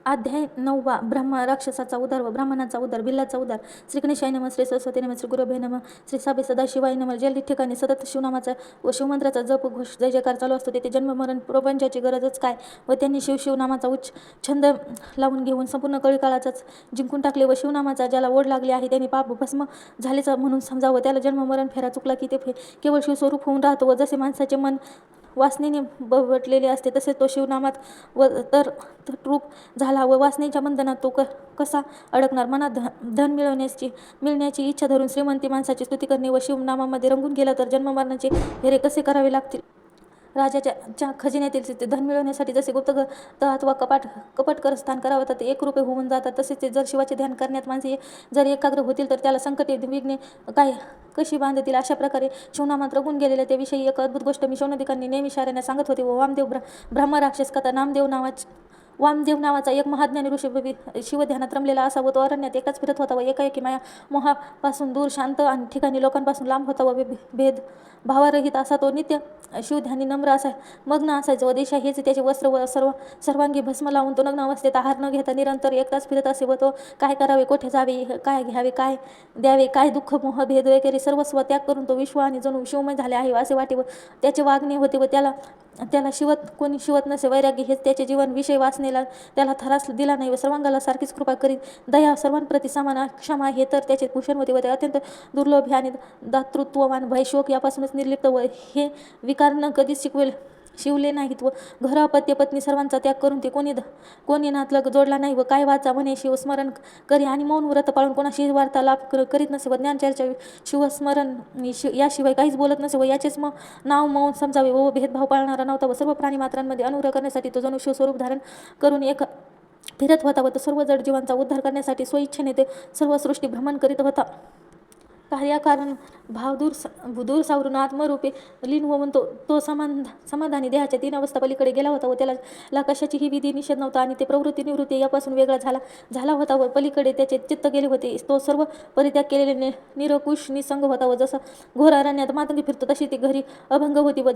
अध्याय 9वा. राक्षसाचा उद्धार व ब्राह्मणाचा उद्धार. बिल्लाचा उद्धार. श्री गणेशाय नमः. श्री सरस्वती नमः. श्री गुरुभ्ये नमः. श्री साबे सदाशिवाय नमः. ज्या ठिकाणी सतत शिवनामाचा व शिवमंत्राचा जप घोष जय जयकार चालू असतो तेथे जन्म मरण प्रपंचाची गरजच काय. व त्यांनी शिवनामाचा उच्च छंद लावून घेऊन संपूर्ण कळीकाळाचाच जिंकून टाकले व शिवनामाचा ज्याला ओढ लागली आहे त्यांनी पाप भस्म झालेच म्हणून समजावं. त्याला जन्म मरण फेरा चुकला की ते केवळ शिवस्वरूप होऊन राहतो व जसे माणसाचे मन वासनेने बवटलेले असते तसे तो शिवनामात व तर रूप झाला व वासनेच्या बंधनात तो कसा अडकणार. मनात धन मिळण्याची इच्छा धरून श्रीमंती माणसाची स्तुती करणे व शिवनामामध्ये रंगून गेला तर जन्म मरणाचे फेरे कसे करावे लागतील. राजाच्या खजिन्यातील धन मिळवण्यासाठी जसे गुप्त अथवा कपट स्थान करावं तर 1 रुपये होऊन जातात तसेच ते जर शिवाचे ध्यान करण्यात माणसे जर एकाग्र होतील तर त्याला संकटे विघ्ने काय कशी बांधतील. अशा प्रकारे शिवनामात रंगून गेलेल्या त्याविषयी एक अद्भुत गोष्ट मी शौनदिकांनी नेहमी इशाऱ्याने सांगत होते. व ब्रह्मराक्षस कथा. वामदेव नावाचा एक महाज्ञानी ऋषी शिवध्यानात रमलेला असा व तो अरण्यात एकटाच फिरत होता व एकाएकी माया मोहापासून दूर शांत आणि ठिकाणी लोकांपासून लांब होता व भेद भावारहित असा तो नित्य शिवध्यानी नम्र मग्न असायचा व देशा हेच त्याचे वस्त्र व सर्वांगी भस्म लावून तो नग्न अवस्थेत आहार न घेता निरंतर एकटाच फिरत असे व तो काय करावे, कोठे जावे, काय घ्यावे, काय द्यावे, काय दुःख मोह भेद वगैरे सर्वस्व त्याग करून तो विश्व आणि जणू शिवमय झाले आहे असे वाटे व त्याचे वागणे होते व त्याला कोणी शिवत नसे. वैराग्य हेच त्याचे जीवन. विषय वासनेला त्याला थरास दिला नाही व सर्वांगाला सारखीच कृपा करीत दया सर्वांप्रती समान क्षमा हे तर त्याचे भूषण होते व ते अत्यंत दुर्लभ आणि दातृत्ववान भय शोक यापासूनच निर्लिप्त व हे विकार न कधीच शिवले नाहीत व घर अपत्य पत्नी सर्वांचा त्याग करून ते कोणी नातलग जोडला नाही व काय वाचा म्हणे शिवस्मरण करी आणि मौन व्रत पाळून कोणाशी वार्तालाप करीत नसे व ज्ञानचर्चा शिवस्मरण याशिवाय काहीच बोलत नसे व याचेच नाव मौन समजावे व भेदभाव पाळणारा नव्हता व सर्व प्राणीमात्रांमध्ये अनुग्रह करण्यासाठी तो जणू शिवस्वरूप धारण करून एक फिरत होता व तो सर्व जड जीवांचा उद्धार करण्यासाठी स्वइच्छेने ते सर्व सृष्टी भ्रमण करीत होता. कार्याकारण भाव दूर सावरून आत्मरूपे लीन होऊन तो समाधानी देहाच्या 3 अवस्था पलीकडे गेला होता व त्याला कशाचीही विधी निषेध नव्हता आणि ते प्रवृत्ती निवृत्ती यापासून वेगळा झाला होता व पलीकडे त्याचे चित्त गेले होते. तो सर्व परित्याग केलेले निरकुश निसंग होता व जसा घोर अरण्यात मातंगी फिरतो तशी ती घरी अभंग होती व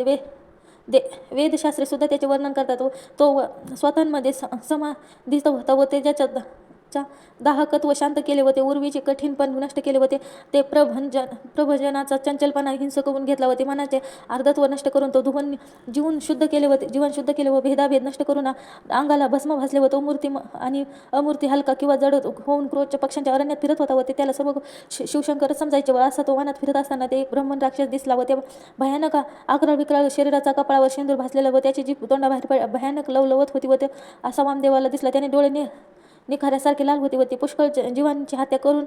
वेदशास्त्रे सुद्धा त्याचे वर्णन करतात व तो स्वतःमध्ये समाधीत होता व त्याच्या दाहकत्व शांत केले व ते उर्वीचे कठीणपण नष्ट केले व ते प्रभजनाचा चंचलपणा हिंसक करून घेतला व ते मनाचे अर्धत्व नष्ट करून तो जीवन शुद्ध केले व भेदाभेद नष्ट करून अंगाला भस्म भासले व तो मूर्ती आणि अमूर्ती हलका किंवा जड होऊन क्रोधच्या पक्षांच्या अरण्यात फिरत होता व ते त्याला सर्व शिवशंकरच समजायचे व असा तो वनात फिरत असताना ते एक ब्राह्मण राक्षस दिसला व ते भयानक आकराळ विक्राळ शरीराचा कपाळावर शेंदूर भासलेला व त्याची जीभ तोंडाबाहेर भयानक लवलवत होती व ते असा वामदेवाला दिसला. त्याने डोळे निखाऱ्यासारखे लाल होते व ते पुष्कळ जीवांची हत्या करून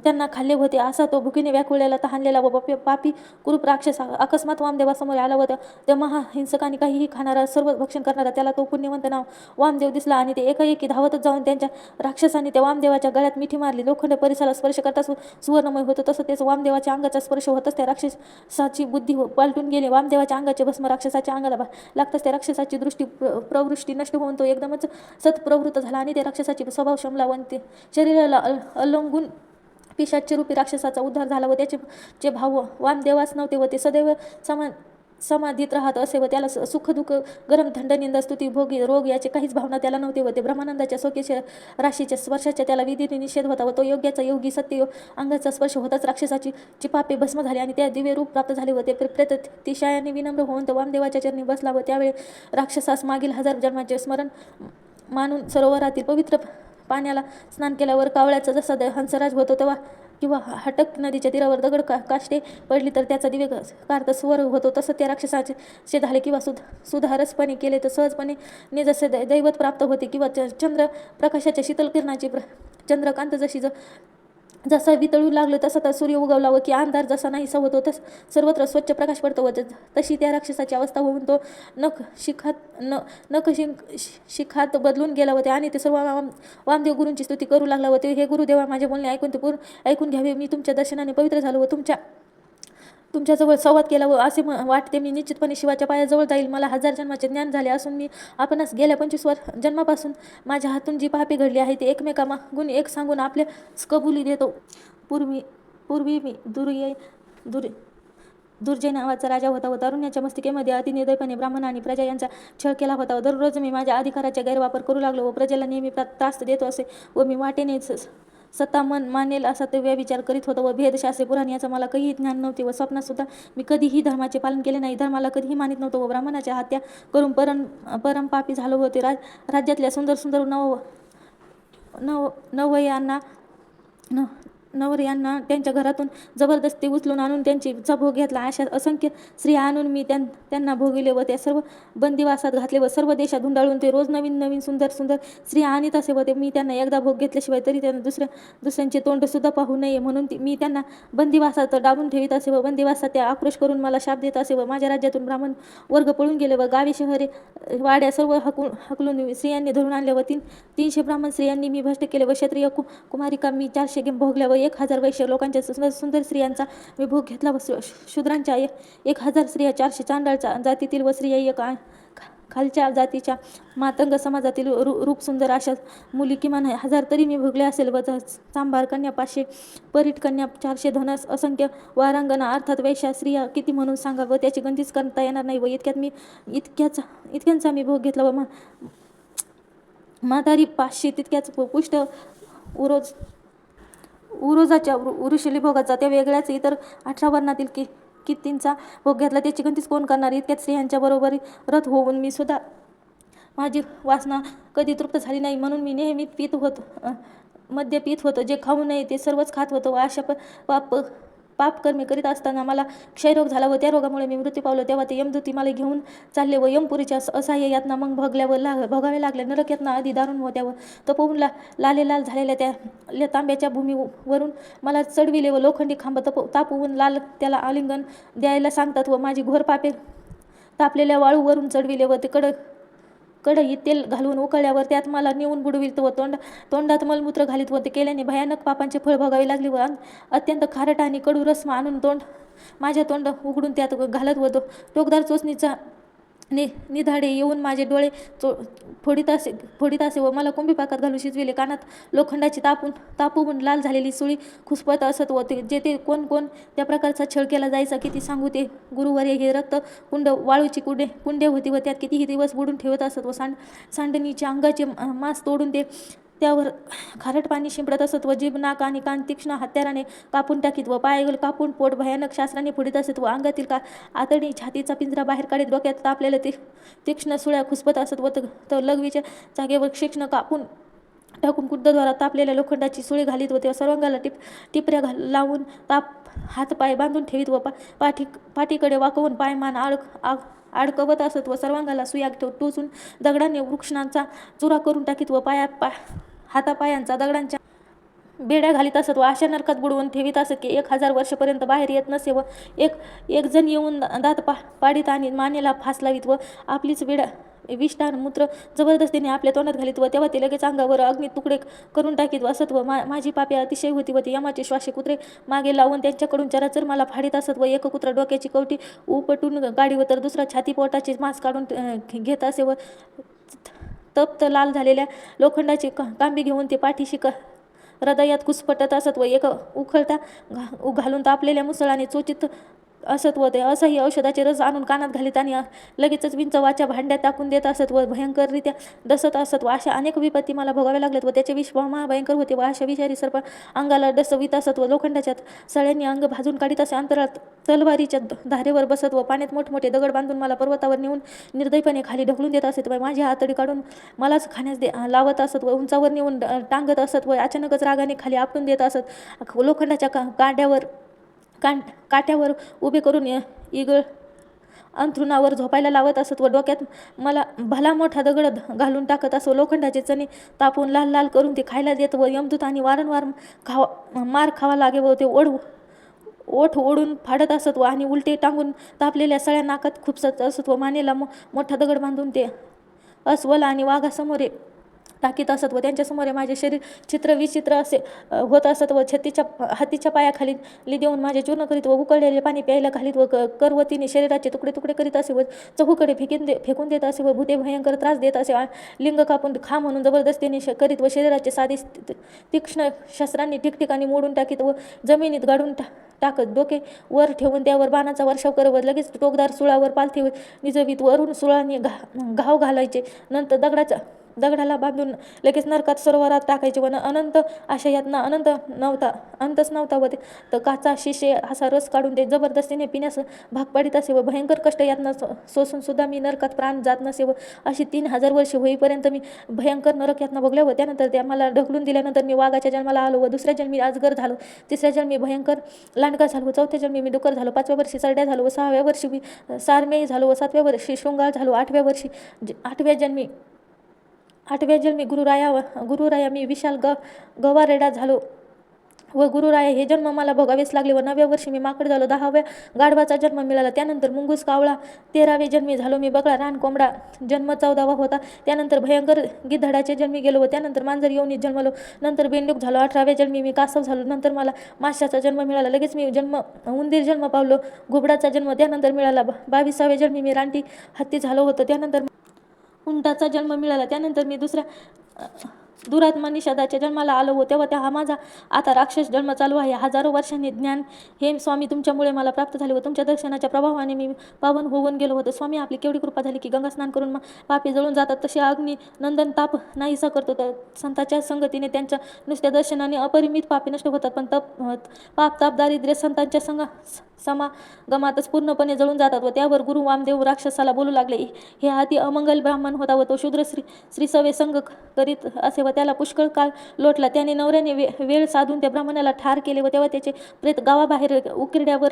त्यांना खाल्ले होते. असा तो भुकीने व्याकुळलेला तहानलेला व पापी कुरूप राक्षस अकस्मात वामदेवासमोर आला व त्या महाहिंसकाने काहीही खाणारा सर्व भक्षण करणारा त्याला तो पुण्यवंत नाव वामदेव दिसला आणि ते एकाएकी धावतच जाऊन त्यांच्या राक्षसाने त्या वामदेवाच्या गळ्यात मिठी मारली. लोखंड परिसराला स्पर्श करताच सुवर्णमय होतं तसं तेच वामदेवाच्या अंगाचा स्पर्श होतच त्या राक्षसाची बुद्धी पालटून गेली. वामदेवाच्या अंगाचे भस्म राक्षसाच्या अंगाला लागताच त्या राक्षसाची प्रवृष्टी नष्ट होऊन तो एकदमच सत्प्रवृत्त झाला आणि त्या राक्षसाची स्वभाव शमला व ते शरीराला अवलंबून पिशाच्य रूपी राक्षसाचा उद्धार झाला व त्याचे भाव वामदेवाच नव्हते व ते सदैव समाधीत राहत असे व त्याला सुख दुःख गरम थंड निंदा स्तुती भोग रोग याचे काहीच भावना त्याला नव्हते व ते ब्रह्मानंदाच्या स्वकीय राशीच्या स्पर्शाच्या त्याला विधीने निषेध होता व तो योग्याचा योगी सत्य अंगाचा स्पर्श होताच राक्षसाची पापे भस्म झाली आणि त्या दिव्य रूप प्राप्त झाले व ते प्रेततिशयाने विनम्र होऊन तो वामदेवाच्या चरणी बसला व त्यावेळी राक्षसास मागील 1000 जन्माचे स्मरण मानून सरोवरातील पवित्र पाण्याला स्नान केल्यावर कावळ्याचा जसा हंसराज होतो तेव्हा किंवा हटक नदीच्या तीरावर दगड काष्टे पडली तर त्याचा दिव्यकारत स्वर होतो तसं त्या राक्षसाचे झाले किंवा सुधारसपणे केले तर सहजपणे जसे दैवत प्राप्त होते किंवा चंद्र प्रकाशाच्या शीतल किरणाची चंद्रकांत जसा वितळू लागलं तसा तर सूर्य उगवला व की अंधार जसा नाहीसा होतो सर्वत्र स्वच्छ प्रकाश पडतो व तशी त्या राक्षसाची अवस्था होऊन तो नख शिखात बदलून गेला होते आणि ते सर्व वामदेव गुरूंची स्तुती करू लागला व ते हे गुरुदेवा माझे बोलणे ऐकून घ्यावे. मी तुमच्या दर्शनाने पवित्र झालो व तुमच्याजवळ संवाद केला व असे वाटते मी निश्चितपणे शिवाच्या पायाजवळ जाईल. मला 1000 जन्माचे ज्ञान झाले असून मी आपणास गेल्या 25 जन्मापासून माझ्या हातून जी पापे घडली आहे ते एकमेकामागून एक सांगून आपल्या कबुली देतो. पूर्वी मी दुर्जय नावाचा राजा होता व तारुण्याच्या मस्तिकेमध्ये अतिनिर्दयपणे ब्राह्मण आणि प्रजा यांचा छळ केला होता. दररोज मी माझ्या अधिकाराचा गैरवापर करू लागलो व प्रजेला नेहमी त्रास देतो असे व मी वाटेने सत्ता मानेल असा ते व्यविचार करीत होतो व भेदशास्त्रे पुराण याचं मला काहीही ज्ञान नव्हते व स्वप्नातसुद्धा मी कधीही धर्माचे पालन केले नाही. धर्माला कधीही मानित नव्हतो व ब्राह्मणाच्या हत्या करून परमपापी झालो होते. राज्यातल्या सुंदर सुंदर नवरयांना त्यांच्या घरातून जबरदस्ती उचलून आणून त्यांचा भोग घेतला. अशा असंख्य स्त्रिया आणून मी त्यांना भोगिले व त्या सर्व बंदिवासात घातले व सर्व देशात धुंडाळून ते रोज नवीन नवीन सुंदर सुंदर स्त्रिया आणीत असे व ते मी त्यांना एकदा भोग घेतल्याशिवाय तरी त्यांना दुसऱ्यांचे तोंडसुद्धा पाहू नये म्हणून मी त्यांना बंदिवासात डांबून ठेवीत असे व बंदिवासात त्या आक्रोश करून मला शाप देत असे व माझ्या राज्यातून ब्राह्मण वर्ग पळून गेले व गावी शहरे वाड्या सर्व हकलून स्त्रियांनी धरून आणले व 300 ब्राह्मण स्त्रियांनी मी भ्रष्ट केले व क्षत्रिय कुमारिका मी 400 भोगल्या व 1000 वैश्य लोकांच्या सुंदर सुंदर स्त्रियांचा मी भोग घेतला व शूद्रांच्या 1000 स्त्रिया 400 चांडाळ जातीतील व स्त्रिया खालच्या जातीच्या मातंग समाजातील रूप सुंदर अशा मुली किमान 1000 तरी मी भोगले असेल व चांभार कन्या 500 परीट कन्या 400 धनस असंख्य वारांगना अर्थात वैश्या स्त्रिया किती म्हणून सांगा व त्याची गणतीच करता येणार नाही व इतक्यांचा मी भोग घेतला व म्हातारी 500 तितक्याच पुष्ट उरोजाच्या ऋषिली भोगाचा त्या वेगळ्याच इतर 18 वर्णातील कितींचा भोग घेतला त्याची गणतीच कोण करणार. इतक्यात स्त्रियांच्या बरोबरी रथ होऊन मी सुद्धा माझी वासना कधी तृप्त झाली नाही म्हणून मी नेहमी मद्य पित होतो. जे खाऊ नये ते सर्वच खात होतो व अशा पापकर्मी करीत असताना मला क्षयरोग झाला व त्या रोगामुळे मी मृत्यू पावलो. तेव्हा ते यमदूती मला घेऊन चालले व यमपुरीच्या असह्य यातना मग भोगावे लागल्या. नरक यातना आधी दारुण होत्या व तपवून लाल झालेल्या त्या तांब्याच्या भूमीवरून मला चढविले व लोखंडी खांब तापवून त्याला आलिंगन द्यायला सांगतात व माझी घोर पापे तापलेल्या वाळूवरून चढविले व ते कढईत तेल घालून उकळल्यावर त्यात मला नेऊन बुडवित व तोंडात मलमूत्र घालीत व ते केल्याने भयानक पापांचे फळ भोगावे लागले व अत्यंत खारट आणि कडू रस आणून माझ्या तोंड उघडून त्यात घालत व टोकदार चोचणीचा निधाडे येऊन माझे डोळे फोडीत असे व मला कुंभीपाकात घालून शिजविले. कानात लोखंडाची तापवून लाल झालेली सुळी खुसपत असत व जेथे कोण त्या प्रकारचा छळ केला जायचा किती सांगू. ते गुरुवर्य हे रक्त वाळूची कुंडे होती व त्यात कितीही दिवस बुडून ठेवत असत व सांडणीच्या अंगाचे मांस तोडून त्यावर खारट पाणी शिंपडत असत व जीभ नाक आणि कान तीक्ष्ण हत्याराने कापून टाकीत व पाय कापून पोट भयानक शास्त्राने फोडीत असत व अंगातील आतडी छातीचा पिंजरा बाहेर काढीत डोक्यात तापलेलं तीक्ष्ण सुळ्या खुसपत असत व लघवीच्या जागेवर शिक्ष्ण कापून टाकून कुड्डद्वारा तापलेल्या लोखंडाची सुळी घालीत व त्या सर्वांगाला टिपऱ्या लावून हातपाय बांधून ठेवीत व पाठीकडे वाकवून पायमान अडकवत असत व सर्वांगाला सुया टोचून दगडाने वृक्षांचा चुरा करून टाकीत व हातापायांचा दगडांच्या बेड्या घालीत असत व अशा नरकात बुडवून ठेवीत असत की 1000 वर्षपर्यंत बाहेर येत नसे व एक जण येऊन दात पाडीत आणि मानेला फास लावीत व आपलीच विष्टान मूत्र जबरदस्तीने आपल्या तोंडात घालीत व तेव्हा ते लगेच अंगावर अग्नी तुकडे करून टाकीत असत व माझी पापे अतिशय होती व ते यमाचे श्वासे कुत्रे मागे लावून त्यांच्याकडून चराचर मला फाडीत असत व एक कुत्रा डोक्याची कवटी उपटून गाडीवर तर दुसरा छाती पोटाचे मांस काढून घेत असे व तप्त लाल झालेल्या लोखंडाची कांबी घेऊन ते पाठीशी हृदयात कुसपटत असत व एक उखळता घालून तापलेल्या मुसळाने चोचित असत व ते असह्य औषधाचे रस आणून कानात घालीत आणि लगेचच विंचवाच्या भांड्यात टाकून देत असत व भयंकररित्या डसत असत व अशा अनेक विपत्ती मला भोगाव्या लागल्यात व त्याचे विष महाभयंकर होते व अशा विषारी सर्प अंगाला डसवीत असत व लोखंडाच्या सळ्यांनी अंग भाजून काढीत असे. अंतरात तलवारीच्या धारेवर बसत व पाण्यात मोठमोठे दगड बांधून मला पर्वतावर नेऊन निर्दयपणे खाली ढकलून देत असत व माझी हातडी काढून मलाच खाण्यास लावत असत व उंचावर नेऊन टांगत असत व अचानकच रागाने खाली आपटून देत असत. लोखंडाच्या काट्यावर उभे करून इगळ अंथरुणावर झोपायला लावत असत व डोक्यात मला भला मोठा दगड घालून टाकत असो. लोखंडाचे चणे तापून लाल लाल करून ते खायला देत व यमदूतांनी वारंवार मार खावा लागे व ते ओठ ओढून फाडत असत व आणि उलटे टांगून तापलेल्या सळ्या नाकात खुपसत असत व मानेला मोठा दगड बांधून ते अस्वल आणि वाघासमोर टाकीत असत व त्यांच्यासमोर माझे शरीर चित्र विचित्र असे होत असत व हातीच्या पायाखाली देऊन माझे चूर्ण करीत व उकळलेले पाणी प्यायला घालीत व करवतीने शरीराचे तुकडे तुकडे करीत असे व चहूकडे फेकून देत असे व भूते भयंकर त्रास देत असे. लिंग कापून खा म्हणून जबरदस्तीने करीत व शरीराचे साधी तीक्ष्ण शस्त्रांनी ठिकठिकाणी मोडून टाकीत व जमिनीत गाडून टाकत डोके वर ठेवून त्यावर बाणाचा वर्षाव करत व लगेच टोकदार सुळावर पालथी निजवीत वरून सुळाने घाव घालायचे. नंतर दगडाला बांधून लगेच नरकात सरोवरात टाकायचे व अनंत अशा यातना अंतच नव्हता व तर काचा शिशे असा रस काढून ते जबरदस्तीने पिण्यास भाग पाडित असे व भयंकर कष्ट यातना सोसून सुद्धा मी नरकात प्राण जात नसे व अशी 3000 वर्षे होईपर्यंत मी भयंकर नरक यातना भोगल्या व त्यानंतर त्या मला ढकलून दिल्यानंतर मी वाघाच्या जन्माला आलो व दुसऱ्या जन्मी अजगर झालो, तिसऱ्या जन्मी भयंकर लांडगा झालो व चौथ्या जन्मी मी डुकर झालो, 5व्या वर्षी सरड्या झालो व 6व्या वर्षी मी सारमेय झालो व 7व्या वर्षी शृंगार झालो, 8व्या जन्मी गुरुराया मी विशाल गवारेडा झालो व गुरुराया हे जन्म मला भोगावेच लागले व 9व्या वर्षी मी माकड झालो, 10व्या गाढवाचा जन्म मिळाला, त्यानंतर मुंगूस कावळा, 13वे जन्मी झालो मी बगळा, रानकोंबडा जन्म 14वा होता, त्यानंतर भयंकर गिद्धडाचे जन्मी गेलो व त्यानंतर मांजर येऊन जन्मलो, नंतर बेंडूक झालो, 18व्या जन्मी मी कासव झालो, नंतर मला माशाचा जन्म मिळाला, लगेच मी उंदीर जन्म पावलो, घुबडाचा जन्म त्यानंतर मिळाला, 22व्या जन्मी मी रानटी हत्ती झालो होतो, त्यानंतर उंटाचा जन्म मिळाला, त्यानंतर मी दुरात्मा निषादाच्या जन्माला आलो व तेव्हा हा माझा आता राक्षस जन्म चालू आहे. हजारो वर्षांनी ज्ञान हे स्वामी तुमच्यामुळे मला प्राप्त झाले व तुमच्या दर्शनाच्या प्रभावाने मी पावन होऊन गेलो होतो. स्वामी आपली केवढी कृपा झाली की गंगा स्नान करून पापी जळून जातात तसे अग्नी नंदन ताप नाहीसा करतो. तर संतांच्या संगतीने त्यांच्या नुसत्या दर्शनाने अपरिमित पापी नष्ट होतात, पण पाप ताप दारिद्र्य संतांच्या समागमातच पूर्णपणे जळून जातात. व त्यावर गुरु वामदेव राक्षसाला बोलू लागले, हे अति अमंगल ब्राह्मण होता व तो शूद्र श्रीसवे संग करीत असे व त्याला पुष्कळ काळ लोटला. त्याने नवऱ्याने वेळ साधून त्या ब्राह्मणाला ठार केले व तेव्हा त्याचे प्रेत गावाबाहेर उकिरड्यावर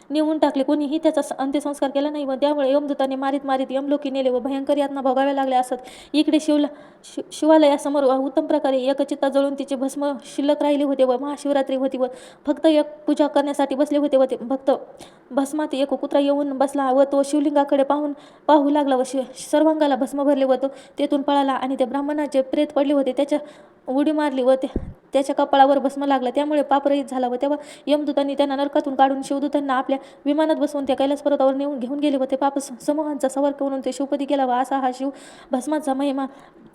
नेऊन टाकले. कोणीही त्याचा अंत्यसंस्कार केला नाही व त्यामुळे यमदूताने मारीत यमलोकी नेले व भयंकर यातना भोगाव्या लागल्या असत. इकडे शिवालयासमोर उत्तम प्रकारे एकचित्ता जळून तिचे भस्म शिल्लक राहिले होते व महाशिवरात्री होती व भक्त एक पूजा करण्यासाठी बसले होते व ते भक्त भस्मात एक कुत्रा येऊन बसला व तो शिवलिंगाकडे पाहू लागला व सर्वांगाला भस्म भरले व तो तेथून पळाला आणि त्या ब्राह्मणाचे प्रेत पडले होते त्याच्या उडी मारली व त्याच्या कपाळावर भस्म लागला, त्यामुळे पापरहित झाला व तेव्हा यमदूतांनी त्यांना नरकातून काढून शिवदूतांना आपल्या विमानात बसवून त्या कैलास पर्वतावर घेऊन गेले व ते पाप समूहांचा सवार करून ते शिवपदी केला व असा हा शिव भस्माचा महिमा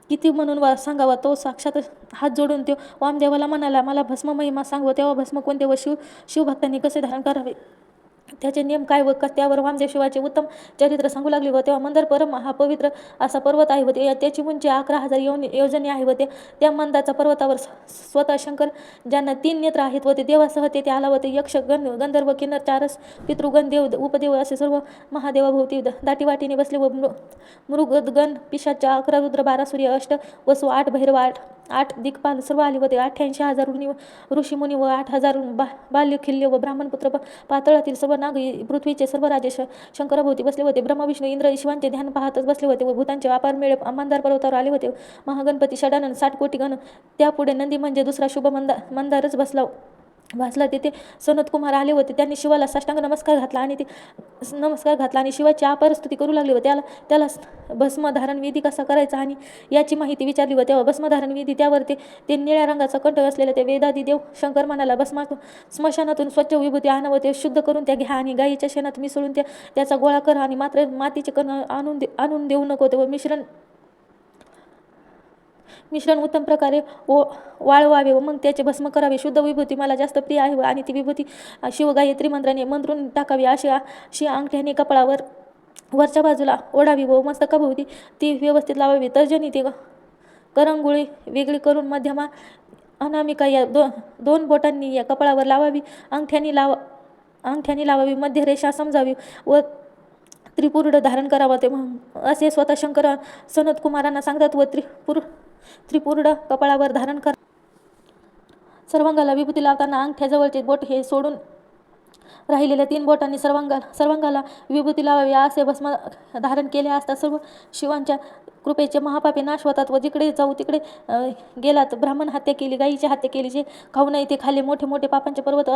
किती म्हणून सांगावा. तो साक्षात हात जोडून तो वामदेवाला म्हणाला, मला भस्म महिमा सांग व तेव्हा भस्म कोणते व शिवभक्तांनी कसे धारण करावे त्याचे नियम काय व त्यावर वामदेव शिवाचे उत्तम चरित्र सांगू लागले व तेव्हा मंदार परम हा पवित्र असा पर्वत आहे व त्याची उंची 11,000 योजने आहे व त्या मंदाचा पर्वतावर स्वतः शंकर ज्यांना 3 नेत्र आहेत व ते देवासह तेथे आला व ते यक्ष गंधर्व किन्नर चारस पितृगण देव उपदेव असे सर्व महादेवाभोवती दाटीवाटीने बसले व मृगगण पिशाच्या 11 रुद्र 12 सूर्य 8 वसु 8 भैरव 8 दिक्पाल सर्व आले होते. 88,000 ऋषीमुनी व 8,000 बाल्यखिल्य व ब्राह्मणपुत्र पातळातील सर्व नाग पृथ्वीचे सर्व राजे शंकराभोवती बसले होते. ब्रह्मा विष्णू इंद्र शिवांचे ध्यान पाहतच बसले होते व भूतांचे अपार मेळे मंदार पर्वतावर आले होते. महागणपती षडानंद 60 कोटी गण, त्यापुढे नंदी म्हणजे दुसरा शुभ मंदारच भासला. तेथे सनत कुमार आले होते. त्यांनी शिवाला साष्टांग नमस्कार घातला आणि शिवाची अपार स्तुती करू लागली व त्याला भस्मधारण विधी कसा करायचा आणि याची माहिती विचारली व तेव्हा भस्मधारण विधी त्यावर ते निळ्या रंगाचा कंठ असलेला ते वेदादी देव शंकर म्हणाला, स्मशानातून स्वच्छ विभूती आण व ते शुद्ध करून त्या घ्या आणि गायीच्या शेणात मिसळून त्याचा गोळा कर आणि मात्र मातीचे कण आणून देऊ नको व मिश्रण उत्तम प्रकारे वाळवावे व मग त्याचे भस्म करावे. शुद्ध विभूती मला जास्त प्रिय आहे आणि ती विभूती शिवगायत्री मंत्राने मंत्रून टाकावी. अशी अंगठ्याने कपाळावर वरच्या बाजूला ओढावी व मस्तकाभोवती ती व्यवस्थित लावावी. तर्जनी ती करंगुळी वेगळी करून मध्यमा अनामिका या दोन बोटांनी या कपाळावर लावावी. अंगठ्यानी लावावी. मध्य रेषा समजावी व त्रिपुरुड धारण करावा. ते असे स्वतः शंकर सनत कुमारांना सांगतात व त्रिपुरुड कपाळावर धारण करा. सर्वांगाला विभूती लावताना अंगठ्याजवळचे बोट हे सोडून राहिलेल्या 3 बोटांनी सर्वांगाला विभूती लावावी. असे भस्म धारण केले असता सर्व शिवांच्या कृपेचे महापापे नाश होतात व जिकडे जाऊ तिकडे गेलात. ब्राह्मण हत्या केली, गायीची हत्या केली, जे खाऊ नये ते खाल्ले, मोठे मोठे पापांचे पर्वत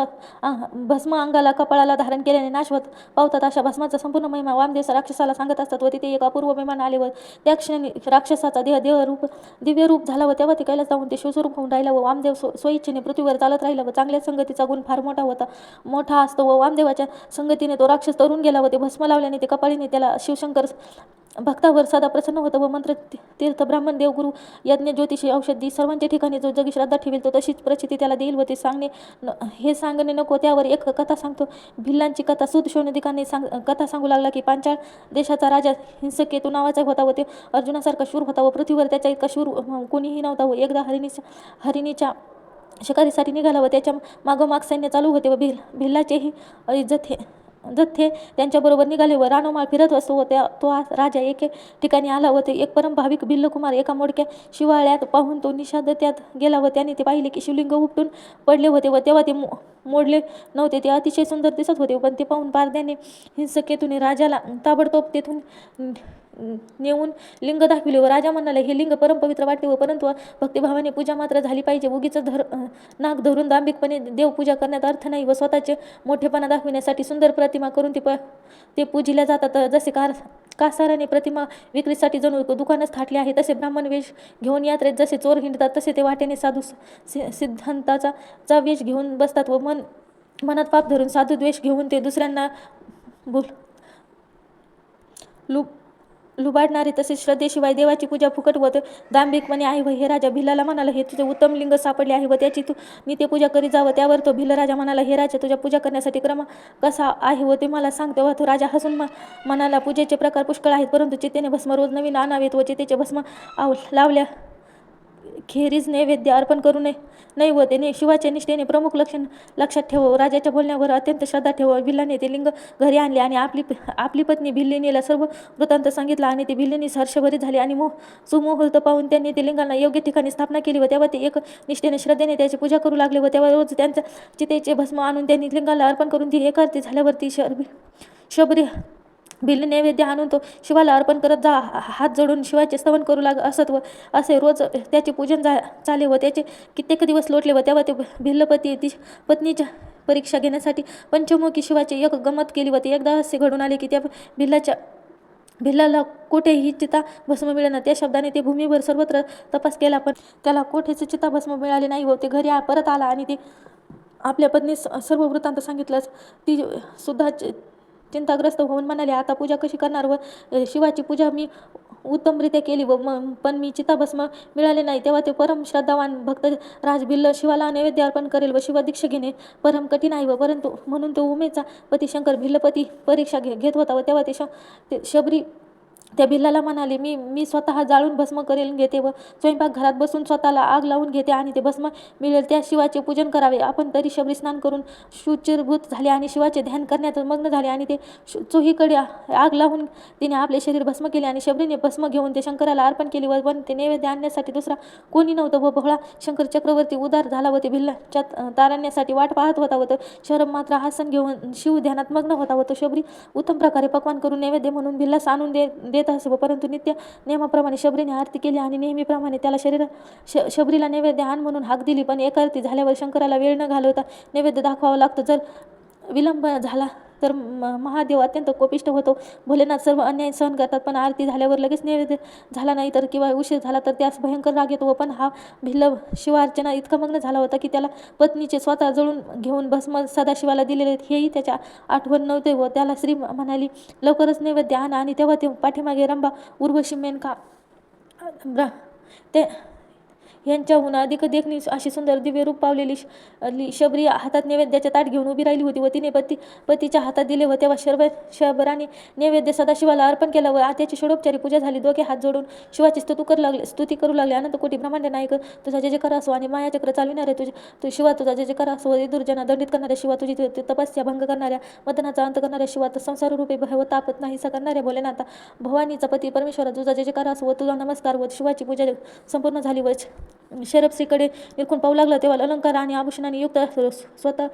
भस्म अंगाला कपाळाला धारण केल्याने नाश होत पावतात. अशा भस्माचा संपूर्ण महिमा वामदेव राक्षसाला सांगत असतात व तिथे एक अपूर्व विमान आले व त्या क्षणी राक्षसाचा दिव्य रूप झाला व तेव्हा ते कैलास जाऊन ते शिवस्वरूप होऊन राहिला व वामदेव स्वइच्छेने पृथ्वीवर चालत राहिला व चांगल्या संगतीचा गुण फार मोठा असतो व वामदेवाच्या संगतीने तो राक्षस तरुण गेला व ते भस्म लावल्याने ते कपाळीने त्याला शिवशंकर भक्तावर सदा प्रसन्न होतं व मंत्र तीर्थ ब्राह्मण देव गुरु यज्ञ ज्योतिषी औषधी सर्वांच्या ठिकाणी जो जगी श्रद्धा ठेवेल तो तशीच प्रचिती त्याला देईल व ते हे सांगणे नको. त्यावर एक कथा सांगतो. भिल्लांची कथा. सूत शौनदिकाने कथा सांगू लागला की पांचाळ देशाचा राजा हिंसकेतू नावाचा होता व ते अर्जुनासारखा शूर होता व पृथ्वीवर त्याच्या इतका शूर कोणीही नव्हता व एकदा हरिणीच्या शिकारीसाठी निघाला व त्याच्या मागोमाग सैन्य चालू होते व भिल्लाचेही जथ्थे त्यांच्याबरोबर निघाले व रानोमाळ फिरत असतो व तो राजा एके ठिकाणी आला व ते एक परम भाविक भिल्लकुमार एका मोडक्या शिवाळ्यात पाहून तो निषाद त्यात गेला व त्याने ते पाहिले की शिवलिंग उपटून पडले होते व तेव्हा ते मोडले नव्हते. ते अतिशय सुंदर दिसत होते पण ते पाहून पारध्याने हिंसकेतूने राजाला ताबडतोब तेथून नेऊन लिंग दाखविले व राजा म्हणाले, हे लिंग परम पवित्र वाटते व परंतु भक्तिभावाने पूजा मात्र झाली पाहिजे. उगीच नाक धरून दांभिकपणे देवपूजा करण्यात अर्थ नाही व स्वतःचे मोठेपणा दाखविण्यासाठी सुंदर प्रतिमा करून ते पूजिल्या जातात. जसे कासाराने प्रतिमा विक्रीसाठी जणू दुकानच थाटले आहे तसे ब्राह्मण वेश घेऊन यात्रेत जसे चोर हिंडतात तसे ते वाटेने साधू सिद्धांताचा वेश घेऊन बसतात व मनात पाप धरून साधू द्वेष घेऊन ते दुसऱ्यांना लुबाडणारे तसेच श्रद्धेशिवाय देवाची पूजा फुकट होत दांभिकपणे आहे. व हे राजा भिल्लाला म्हणाला, हे तुझे उत्तम लिंग सापडले आहे व त्याची तू नित्य पूजा करी जावं. त्यावर तो भिल्ल राजा म्हणाला, हे राजा तुझ्या पूजा करण्यासाठी क्रम कसा आहे व ते मला सांग. तेव्हा तो राजा हसून म्हणाला, पूजेचे प्रकार पुष्कळ आहेत परंतु चितेने भस्म रोज नवीन आणावेत व चितेचे भस्म लावल्या खेरीज नैवेद्य अर्पण करू नाही व त्याने शिवाच्या निष्ठेने प्रमुख लक्षात ठेव. राजाच्या बोलण्यावर अत्यंत श्रद्धा ठेव. भिल्लाने ते लिंग घरी आणले आणि आपली पत्नी भिल्लिनीला सर्व वृत्तांत सांगितला आणि ती भिल्लिनी हर्षभरीत झाली आणि सुमुहूर्त पाहून त्यांनी ते लिंगांना योग्य ठिकाणी स्थापना केली व तेव्हा ते एक निष्ठेने श्रद्धेने त्याची पूजा करू लागले व तेव्हा रोज त्यांच्या चितेचे भस्म आणून त्यांनी लिंगाला अर्पण करून ती एकार्ती झाल्यावरती शबरी भिल्ल नैवेद्य आणून तो शिवाला अर्पण करत हात जोडून शिवाचे स्तवन करू असत व असे रोज त्याचे पूजन चाले व त्याचे कित्येक दिवस लोटले व तेव्हा ते भिल्लपती पत्नीच्या परीक्षा घेण्यासाठी पंचमुखी शिवाची एक गमत केली व ते एकदा असे घडून आले की त्या भिल्लाला कोठेही चिता भस्म मिळेना. त्या शब्दाने ते भूमीवर सर्वत्र तपास केला पण त्याला कोठेच चिता भस्म मिळाले नाही व ते घरी परत आला आणि ते आपल्या पत्नीस सर्व वृत्तांत सांगितलंच. ती सुद्धा चिंताग्रस्त होऊन म्हणाले, आता पूजा कशी करणार व शिवाची पूजा मी उत्तमरित्या केली व पण मी चिताभस्म मिळाले नाही. तेव्हा ते परम श्रद्धावान भक्त राजभिल्ल शिवाला नैवेद्य अर्पण करेल व शिवा दीक्षा घेणे परम कठीण आहे व परंतु म्हणून तो उमेचा पती शंकर भिल्लपती परीक्षा घेत होता व तेव्हा ते शबरी त्या भिल्लाला म्हणाले, मी स्वतः जाळून भस्म करेल घेते व स्वयंपाक घरात बसून स्वतःला आग लावून घेते आणि ते भस्म मिळेल त्या शिवाचे पूजन करावे. आपण तरी शबरी स्नान करून शुचिरभूत झाले आणि शिवाचे ध्यान करण्यात मग्न झाले आणि ते चोहीकडे आग लावून तिने आपले शरीर भस्म केले आणि शबरीने भस्म घेऊन ते शंकराला अर्पण केले व पण ते नैवेद्य आणण्यासाठी दुसरा कोणी नव्हतं व भोळा शंकर चक्रवर्ती उदार झाला व ते भिल्लाच्या तारण्यासाठी वाट पाहत होता व तो शरम मात्र आसन घेऊन शिव ध्यानात मग्न होता व तो शबरी उत्तम प्रकारे पक्वान करून नैवेद्य म्हणून भिल्लास आणून देत असे व परंतु नित्य नियमाप्रमाणे शबरीने आरती केली आणि नेहमीप्रमाणे त्याला शबरीला नैवेद्य आण म्हणून हाक दिली. पण एक आरती झाल्यावर शंकराला वेळ न घालवता नैवेद्य दाखवावा लागतो. जर विलंब झाला तर महादेव अत्यंत कोपिष्ट होतो. भोलेनाथ सर्व अन्याय सहन करतात पण आरती झाल्यावर लगेच नैवेद्य झाला नाही तर किंवा उशीर झाला तर त्यास भयंकर राग येतो. पण हा भिल्ल शिवार्चना इतका मग्न झाला होता की त्याला पत्नीचे स्वतः जळून घेऊन भस्म सदाशिवाला दिलेले हेही त्याच्या आठवण नव्हते व त्याला श्री म्हणाली, लवकरच नैवेद्य आण. आणि तेव्हा ते पाठीमागे रंभा उर्वशी मेनका ते यांच्याहून अधिक देखणी अशी सुंदर दिव्य रूप पावलेली शबरी हातात नैवेद्याचे ताट घेऊन उभी राहिली होती व तिने पतीच्या हातात दिले व तेव्हा शबराने नैवेद्य सदाशिवाला अर्पण केलं व त्याची षोडोपचारी पूजा झाली. दोघे हात जोडून शिवाची स्तुती करू लागले. अनंत कोटी ब्रह्मांड नायक तुझा जय जयकार असो आणि मायाचक्र चालविणारे तू शिवा तुझा जय जयकार असो. दुर्जना दंडित करणाऱ्या शिवा तुझी तपस्या भंग करणाऱ्या मदनाचा अंत करणाऱ्या शिवा संसार रूपे भय व तापत नाहीसा करणाऱ्या भोलेनाथा भवानीचा पती परमेश्वरा तुझा जय जयकार असो व तुझा नमस्कार व शिवाची पूजा संपूर्ण झाली व शरपश्रीकडे निरखून पाहू लागला तेव्हा अलंकार आणि आभूषणाने युक्त स्वतः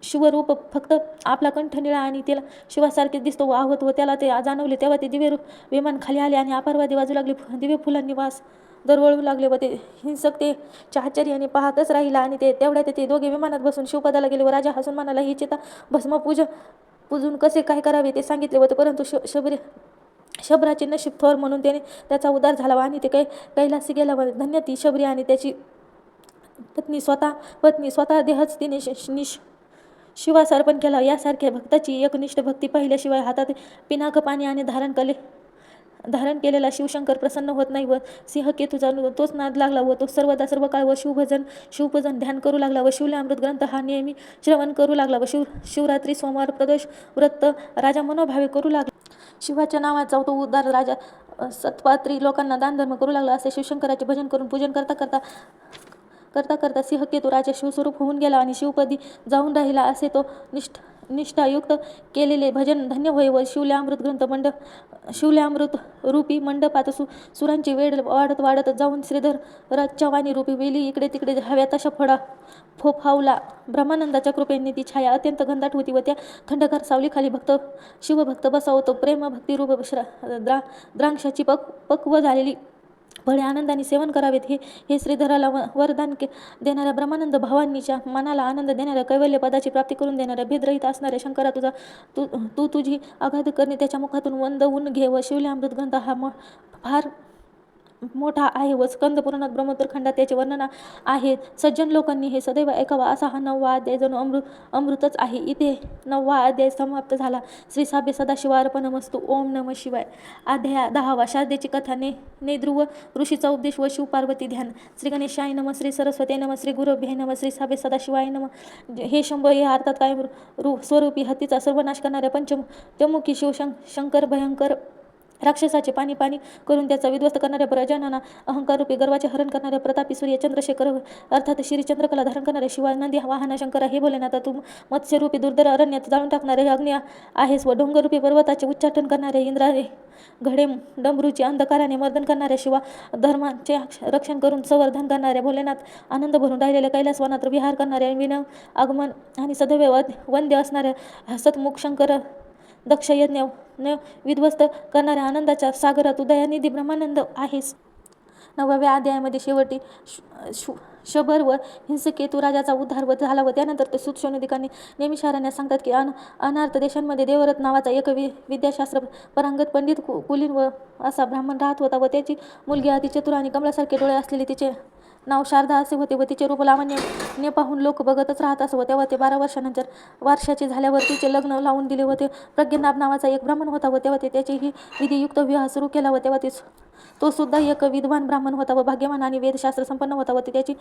शिवरूप फक्त आपला कंठ निळा आणि त्याला शिवासारखे दिसतो वाहत व त्याला ते जाणवले तेव्हा ते दिव्य विमान खाली आले आणि अपारवादी वाजू लागली. दिव्य फुलांनी वास दरवळू लागले व ते हिंसक ते आश्चर्याने पाहतच राहिला. आणि ते तेवढ्यात ते दोघे विमानात बसून शिवपदाला गेले व राजा हसून म्हणाला, ही चिता भस्म पूजून कसे काय करावे ते सांगितले होते, परंतु शबराचे नशीब थोर म्हणून त्याने त्याचा उद्धार झाला आणि ते कैलासी गेला व धन्य ती शबरी आणि त्याची पत्नी स्वतः देहच तिने शिवास अर्पण केला. यासारख्या भक्ताची एकनिष्ठ भक्ती पाहिल्याशिवाय हातात पिनाक पाणी आणि धारण केलेला शिवशंकर प्रसन्न होत नाही व सिंहकेतूचा तोच नाद लागला व तो सर्व काळ व शिवपूजन ध्यान करू लागला व शिवले अमृत ग्रंथ हा नेहमी श्रवण करू लागला व शिवरात्री सोमवार प्रदोष व्रत राजा मनोभावे करू लागला. शिवाच्या नावाचा तो उद्धार राजा सत्पात्री लोकांना दानधर्म करू लागला. असे शिवशंकराचे भजन करून पूजन करता सिंहकेतू राजा शिवस्वरूप होऊन गेला आणि शिवपदी जाऊन राहिला. असे तो निष्ठायुक्त केलेले भजन धन्य होय व शिवल्यामृत रूपी मंडपात सुरांची वेळ वाढत जाऊन श्रीधर चव्हाणी रूपी वेली इकडे तिकडे हव्या तशा फोफावला. ब्रह्मानंदाच्या कृपेने ती छाया अत्यंत घनदाट होती व त्या थंडगार सावलीखाली शिवभक्त बसावतो. प्रेम भक्तिरूप द्राक्षाची पक्व झालेली फळे आनंदाने सेवन करावेत हे श्रीधराला वरदान देणाऱ्या ब्रह्मानंद भावांनीच्या मनाला आनंद देणाऱ्या कैवल्य पदाची प्राप्ती करून देणाऱ्या भेदरहित असणाऱ्या शंकरा तुझी आघात करणे त्याच्या मुखातून वंदवून घे व शिवल्यामृत ग्रंथ हा फार मोठा आहे व स्कंद पुराणात ब्रह्मोत्तर खंडात त्याचे वर्णन आहे. सज्जन लोकांनी हे सदैव ऐकावा. असा हा 9वा अध्याय जणू अमृतच आहे. इथे 9वा अध्याय समाप्त झाला. श्री साबे सदाशिवार्पणमस्तु. ओम नम शिवाय. अध्याय 10वा. शारदेची कथा. नेद्रुव ऋषीचा उपदेश व शिवपार्वती ध्यान. श्री गणेशाय नम. श्री सरस्वती नम. श्री गुरुभ्ये नम. श्री साबे सदाशिवाय नम. हे शंभ हे अर्थात कायम स्वरूपी हत्तीचा सर्वनाश करणाऱ्या पंचमुखी शिवशंकर भयंकर राक्षसाचे पाणी करून त्याचा विध्वस्त करणाऱ्या प्रजनना अहंकाररूपी गर्वाचे हरण करणाऱ्या प्रतापी सूर्य चंद्रशेखर अर्थात श्री चंद्रकला धारण करणाऱ्या शिवा नंदी वाहना शंकरा हे भोलेनाथा तू मत्स्यरूपी दुर्धर अरण्यात जाळून टाकणारे अग्नी आहेस व डोंगरूपी पर्वताचे उच्चाटन करणारे इंद्रारे घडे डमरूची अंधकाराने मर्दन करणाऱ्या शिवा धर्माचे रक्षण करून संवर्धन करणाऱ्या भोलेनाथ आनंद भरून राहिलेल्या कैलासवनात विहार करणाऱ्या विनव आगमन आणि सदैव वंद्य असणाऱ्या हसतमुख शंकर दक्ष यज्ञ विध्वस्त करणाऱ्या आनंदाच्या सागरात उदयानिधी ब्रह्मानंद आहेस. 9व्या अध्यायामध्ये शेवटी शबर व हिंसकेतू राजाचा उद्धार झाला व त्यानंतर ते सुतशोणिकांनी नेमिषारण्यास सांगतात की अनार्थ देशांमध्ये देवरथ नावाचा एक विद्याशास्त्र पारंगत पंडित कुलीन व असा ब्राह्मण राहत होता व त्याची मुलगी अति चतुर आणि कमलासारखे डोळे असलेली तिचे नाव शारदा असे होते व तिचे रूप लावण्य पाहून लोक बघतच राहत असत व तेव्हा ते 12 वर्षानंतर वर्षाचे झाल्यावर तिचे लग्न लावून दिले व ते प्रज्ञनाभ नावाचा एक ब्राह्मण होता व तेव्हा ते त्याचेही विधियुक्त विवाह सुरू केला व तेव्हा तो सुद्धा एक विद्वान ब्राह्मण होता व भाग्यवान आणि वेदशास्त्र संपन्न होता व ते त्याची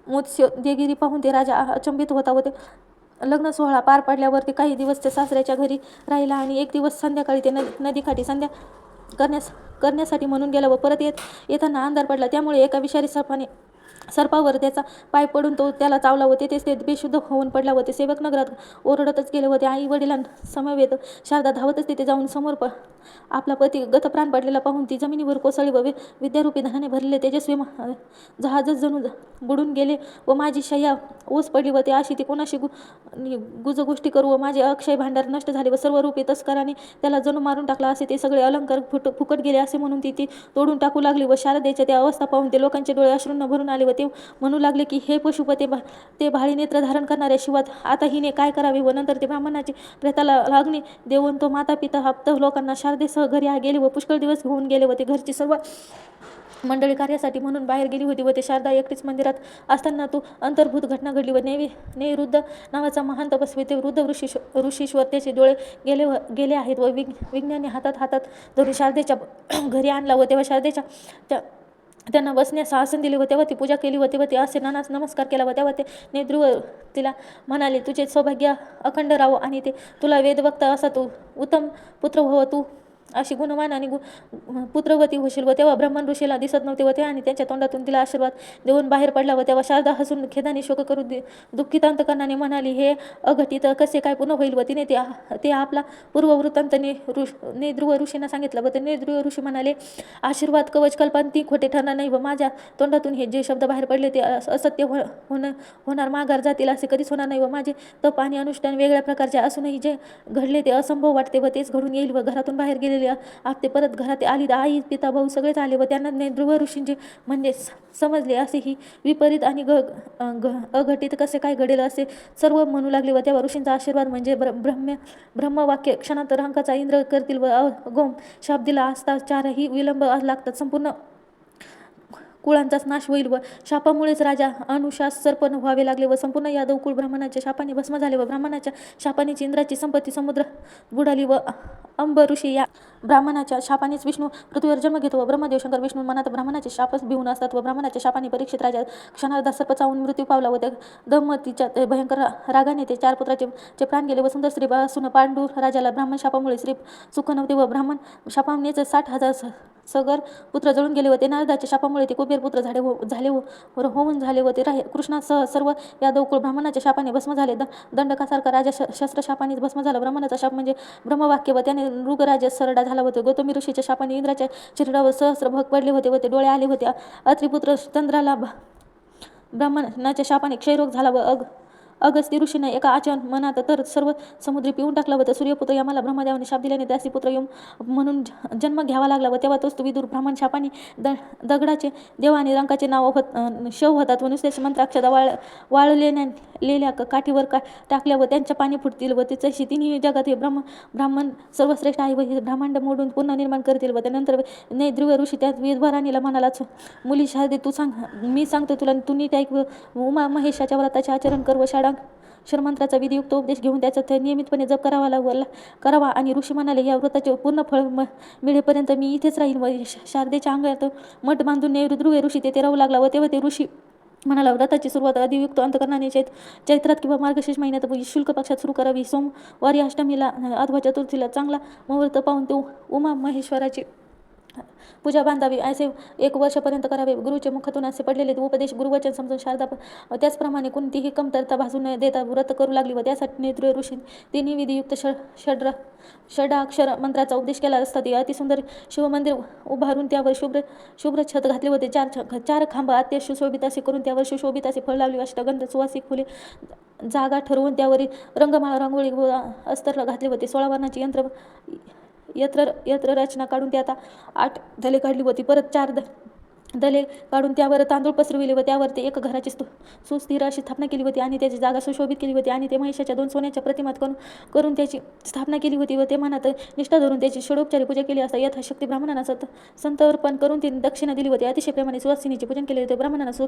मुत्सद्देगिरी पाहून ते राजा अचंबित होता व ते लग्न सोहळा पार पडल्यावरती काही दिवस ते सासऱ्याच्या घरी राहिला आणि एक दिवस संध्याकाळी ते नदीकाठी संध्या करण्यासाठी म्हणून गेला व परत येताना अंधार पडला. त्यामुळे एका विषारी सर्पावर त्याचा पाय पडून तो त्याला चावला व तेथेच ते बेशुद्ध होऊन पडला व ते सेवक नगरात ओरडतच गेले व ते आई वडिलांसमवेत शारदा धावतच तिथे जाऊन समोर आपला पती गतप्राण पडलेला पाहून ती जमिनीवर कोसळली व विद्यारूपी धनाने भरलेले तेजस्वी जहाजच जणू बुडून गेले व माझी शय्या ओस पडली व ते अशी ती कोणाशी गुजगोष्टी करू व माझे अक्षय भांडार नष्ट झाले व सर्व रूपी तस्कराने त्याला जणू मारून टाकला असे ते सगळे अलंकार फुकट गेले असे म्हणून ती तोडून टाकू लागली व शारदेच्या त्या अवस्था पाहून ते लोकांचे डोळे अश्रूंना भरून आले व ते म्हणू लागले की हे पशुपते ते भाळी नेत्र धारण करणाऱ्या शिवात आता हिने काय करावे. व नंतर ते ब्राह्मणाची प्रेताला अग्नी देऊन तो माता पिता हप्त लोकांना शारदेसह घरी गेले व पुष्कळ दिवस होऊन गेले व ते घरची सर्व मंडळी कार्यासाठी म्हणून बाहेर गेली होती व ते शारदा एकटीच मंदिरात असताना तू अंतर्भूत घटना घडली व नेवृद्ध नावाचा महान तपस्वी ते वृद्ध ऋषीश्वर त्याचे डोळे गेले आहेत व विज्ञाने हातात धरून शारदेच्या घरी आणला व तेव्हा शारदेच्या त्यांना बसण्यास आसन दिले व तेव्हा ती पूजा केली व तेव्हा ती असे नानाच नमस्कार केला व तेव्हा ते नेद्रुव तिला म्हणाले, तुझे सौभाग्य अखंड राहो आणि ते तुला वेदवक्ता असा तू उत्तम पुत्र हो. तू अशी गुणवान आणि पुत्रवती होशील. व तेव्हा ब्राह्मण ऋषीला दिसत नव्हते व ते आणि त्यांच्या तोंडातून तिला आशीर्वाद देऊन बाहेर पडला. व तेव्हा शारदा हसून खेदाने शोक करू दुःखित अंतकरणाने म्हणाली, हे अघटित कसे काय पुन्हा होईल. व तिने ते आपला पूर्ववृत्तांत ध्रुव ऋषींना सांगितलं. व ते ध्रुव ऋषी म्हणाले, आशीर्वाद कवच कल्पांती खोटे ठरणार नाही व माझ्या तोंडातून हे जे शब्द बाहेर पडले ते असत्य होणार, माघार जातील असे कधीच होणार नाही. व माझे तप आणि अनुष्ठान वेगळ्या प्रकारचे असूनही जे घडले ते असंभव वाटते व तेच घडून येईल. व घरातून बाहेर गेलेले आपते परत घरात आली. आई पिता भाऊ सगळेच आले व त्यांना ध्रुव ऋषींचे म्हणजे समजले. असे ही विपरीत आणि अघटित कसे काय घडेल असे सर्व म्हणू लागले. व तेव्हा ऋषींचा आशीर्वाद म्हणजे ब्रह्मवाक्य क्षणात रंकाचा इंद्र करतील व अगोम शाप दिला असता चारही विलंब लागतात. संपूर्ण कुळांचाच नाश होईल व शापामुळेच राजा अनुशास सर्पण व्हावे लागले व संपूर्ण यादव कुळ ब्राह्मणाच्या शापाने भस्म झाले. व ब्राह्मणाच्या शापानेच इंद्राची संपत्ती समुद्र बुडाली व अंब ऋषी या ब्राह्मणाच्या शापानेच विष्णू पृथ्वीवर जन्म घेतो. व ब्रह्मदेव शंकर विष्णू मनात ब्राह्मणाचे शापच भिवून असतात. व ब्राह्मणाच्या शापाने परीक्षित राजा क्षणार्धात सर्प चावून मृत्यू पावला व त्या दमतीच्या भयंकर रागाने ते 4 पुत्राचे प्राण गेले. व सुंदर स्त्री असून पांडू राजाला ब्राह्मण शापामुळे स्त्री सुख नव्हते व ब्राह्मण शापानेच 60,000 सगर पुत्र जळून गेले. व ते नारदाच्या शापामुळे ते कुबेर पुत्र होऊन झाले व ते कृष्णासह सर्व यादव कुळ ब्राह्मणाच्या शापाने भस्म झाले. दंडकासारखा राजा शस्त्र शापानेच भस्म झाला. ब्राह्मणाचा शाप म्हणजे ब्रह्मवाक्य व त्याने मृगराज सरडा झाला होता. गौतमी ऋषीच्या शापाने इंद्राच्या शरीरावर सहस्र भग पडले होते व ते डोळे आले होते. अत्रिपुत्र चंद्राला ब्राह्मणाच्या शापाने क्षयरोग झाला व अगस्ती ऋषीने एका मनात तर सर्व समुद्री पिऊन टाकला. व सूर्यपुत्र यमाला ब्रह्मदेवाने शाप दिल्याने त्यासी पुत्र यम म्हणून जन्म घ्यावा लागला. व तेव्हा तोच विदुर ब्राह्मण शापाने दगडाचे देव आणि रंकाचे नाव शव होतात व नुसते मंत्राक्षता वाळलेल्या काठीवर टाकल्या व त्यांच्या पाणी फुटतील व त्याच्याशी तिन्ही जगात हे ब्राह्मण सर्वश्रेष्ठ आहे व हे ब्रह्मांड मोडून पुन्हा निर्माण करतील. व त्यानंतर ध्रुव ऋषी त्या विद्वाराणीला म्हणाला, मुली शारदे तू सांग, मी सांगतो तुला, तू नीट ऐक. उमा महेशाच्या व्रताचे आचरण कर व शरमंत्राचा विधियुक्त उपदेश घेऊन त्याचा नियमितपणे जप करावा. आणि ऋषी म्हणाले, या व्रताचे पूर्ण फळ मिळेपर्यंत मी इथेच राहील. व शारदेच्या अंगात मठ बांधून ध्रुव ऋषी तेथे राहू लागला. व तेव्हा ते ऋषी म्हणाला, व्रताची सुरुवात अधियुक्त अंतकरणाने चैत्रात किंवा मार्गशीर्ष महिन्यात शुल्क पक्षात सुरू करावी. सोमवारी अष्टमीला अथवा चतुर्थीला चांगला मुहूर्त पाहून तो उमा महेश्वराची पूजा बांधावी. असे 1 वर्षापर्यंत करावे. गुरुचे मुखातून असे पडलेले उपदेश गुरुवचन समजून शारदा त्याचप्रमाणे कोणतीही कमतरता भासू न देता व्रत करू लागली. व त्यासाठी ध्रुव ऋषी तिन्ही विधियुक्त षडाक्षर मंत्राचा उपदेश केला असता ते अतिसुंदर शिवमंदिर उभारून त्यावर शुभ्र छत घातले होते. 4 खांब अत्य सुशोभित असे करून त्यावर सुशोभित असे फळ लावले. अष्टगंध सुवासिक फुले जागा ठरवून त्यावर रंगमाळा रांगोळी व अस्तर घातले होते. 16 वर्णाची यंत्र रचना काढून त्यात 8 दले काढली होती. परत 4 दले काढून त्यावर तांदूळ पसरविले व त्यावर ते एक घराची सुस्थिर अशी स्थापना केली होती आणि त्याची जागा सुशोभित केली होती. आणि ते महिषाच्या 2 सोन्याच्या प्रतिमात करून त्याची स्थापना केली होती. व ते मनात निष्ठा धरून त्याची षडोपचारी पूजा केली असता यथाशक्ती ब्राह्मणांना संतर्पण करून ती दक्षिणा दिली होती. अतिशय प्रेमाने सुवासिनीचे पूजन केले होते. ब्राह्मणांना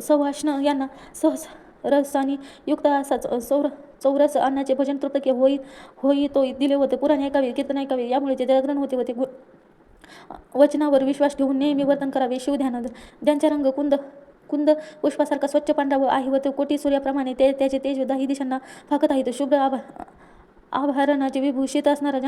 सवाष्ण यांना सहज रसाने युक्त असा चौरस अन्नाचे भजन तृप्त होई तो दिले होते. पुराण ऐकावे, कीर्तन ऐकावे, यामुळे ते जागरण होते व ते वचनावर विश्वास ठेवून नेहमी वर्तन करावे. शिवध्यान ज्यांचा रंग कुंद पुष्पासारखा स्वच्छ पांढरा आहे व ते कोटी सूर्याप्रमाणे त्याचे तेज 10 दिशांना फाकत आहे. तो शुभ्र आभरणाचे विभूषित असणारा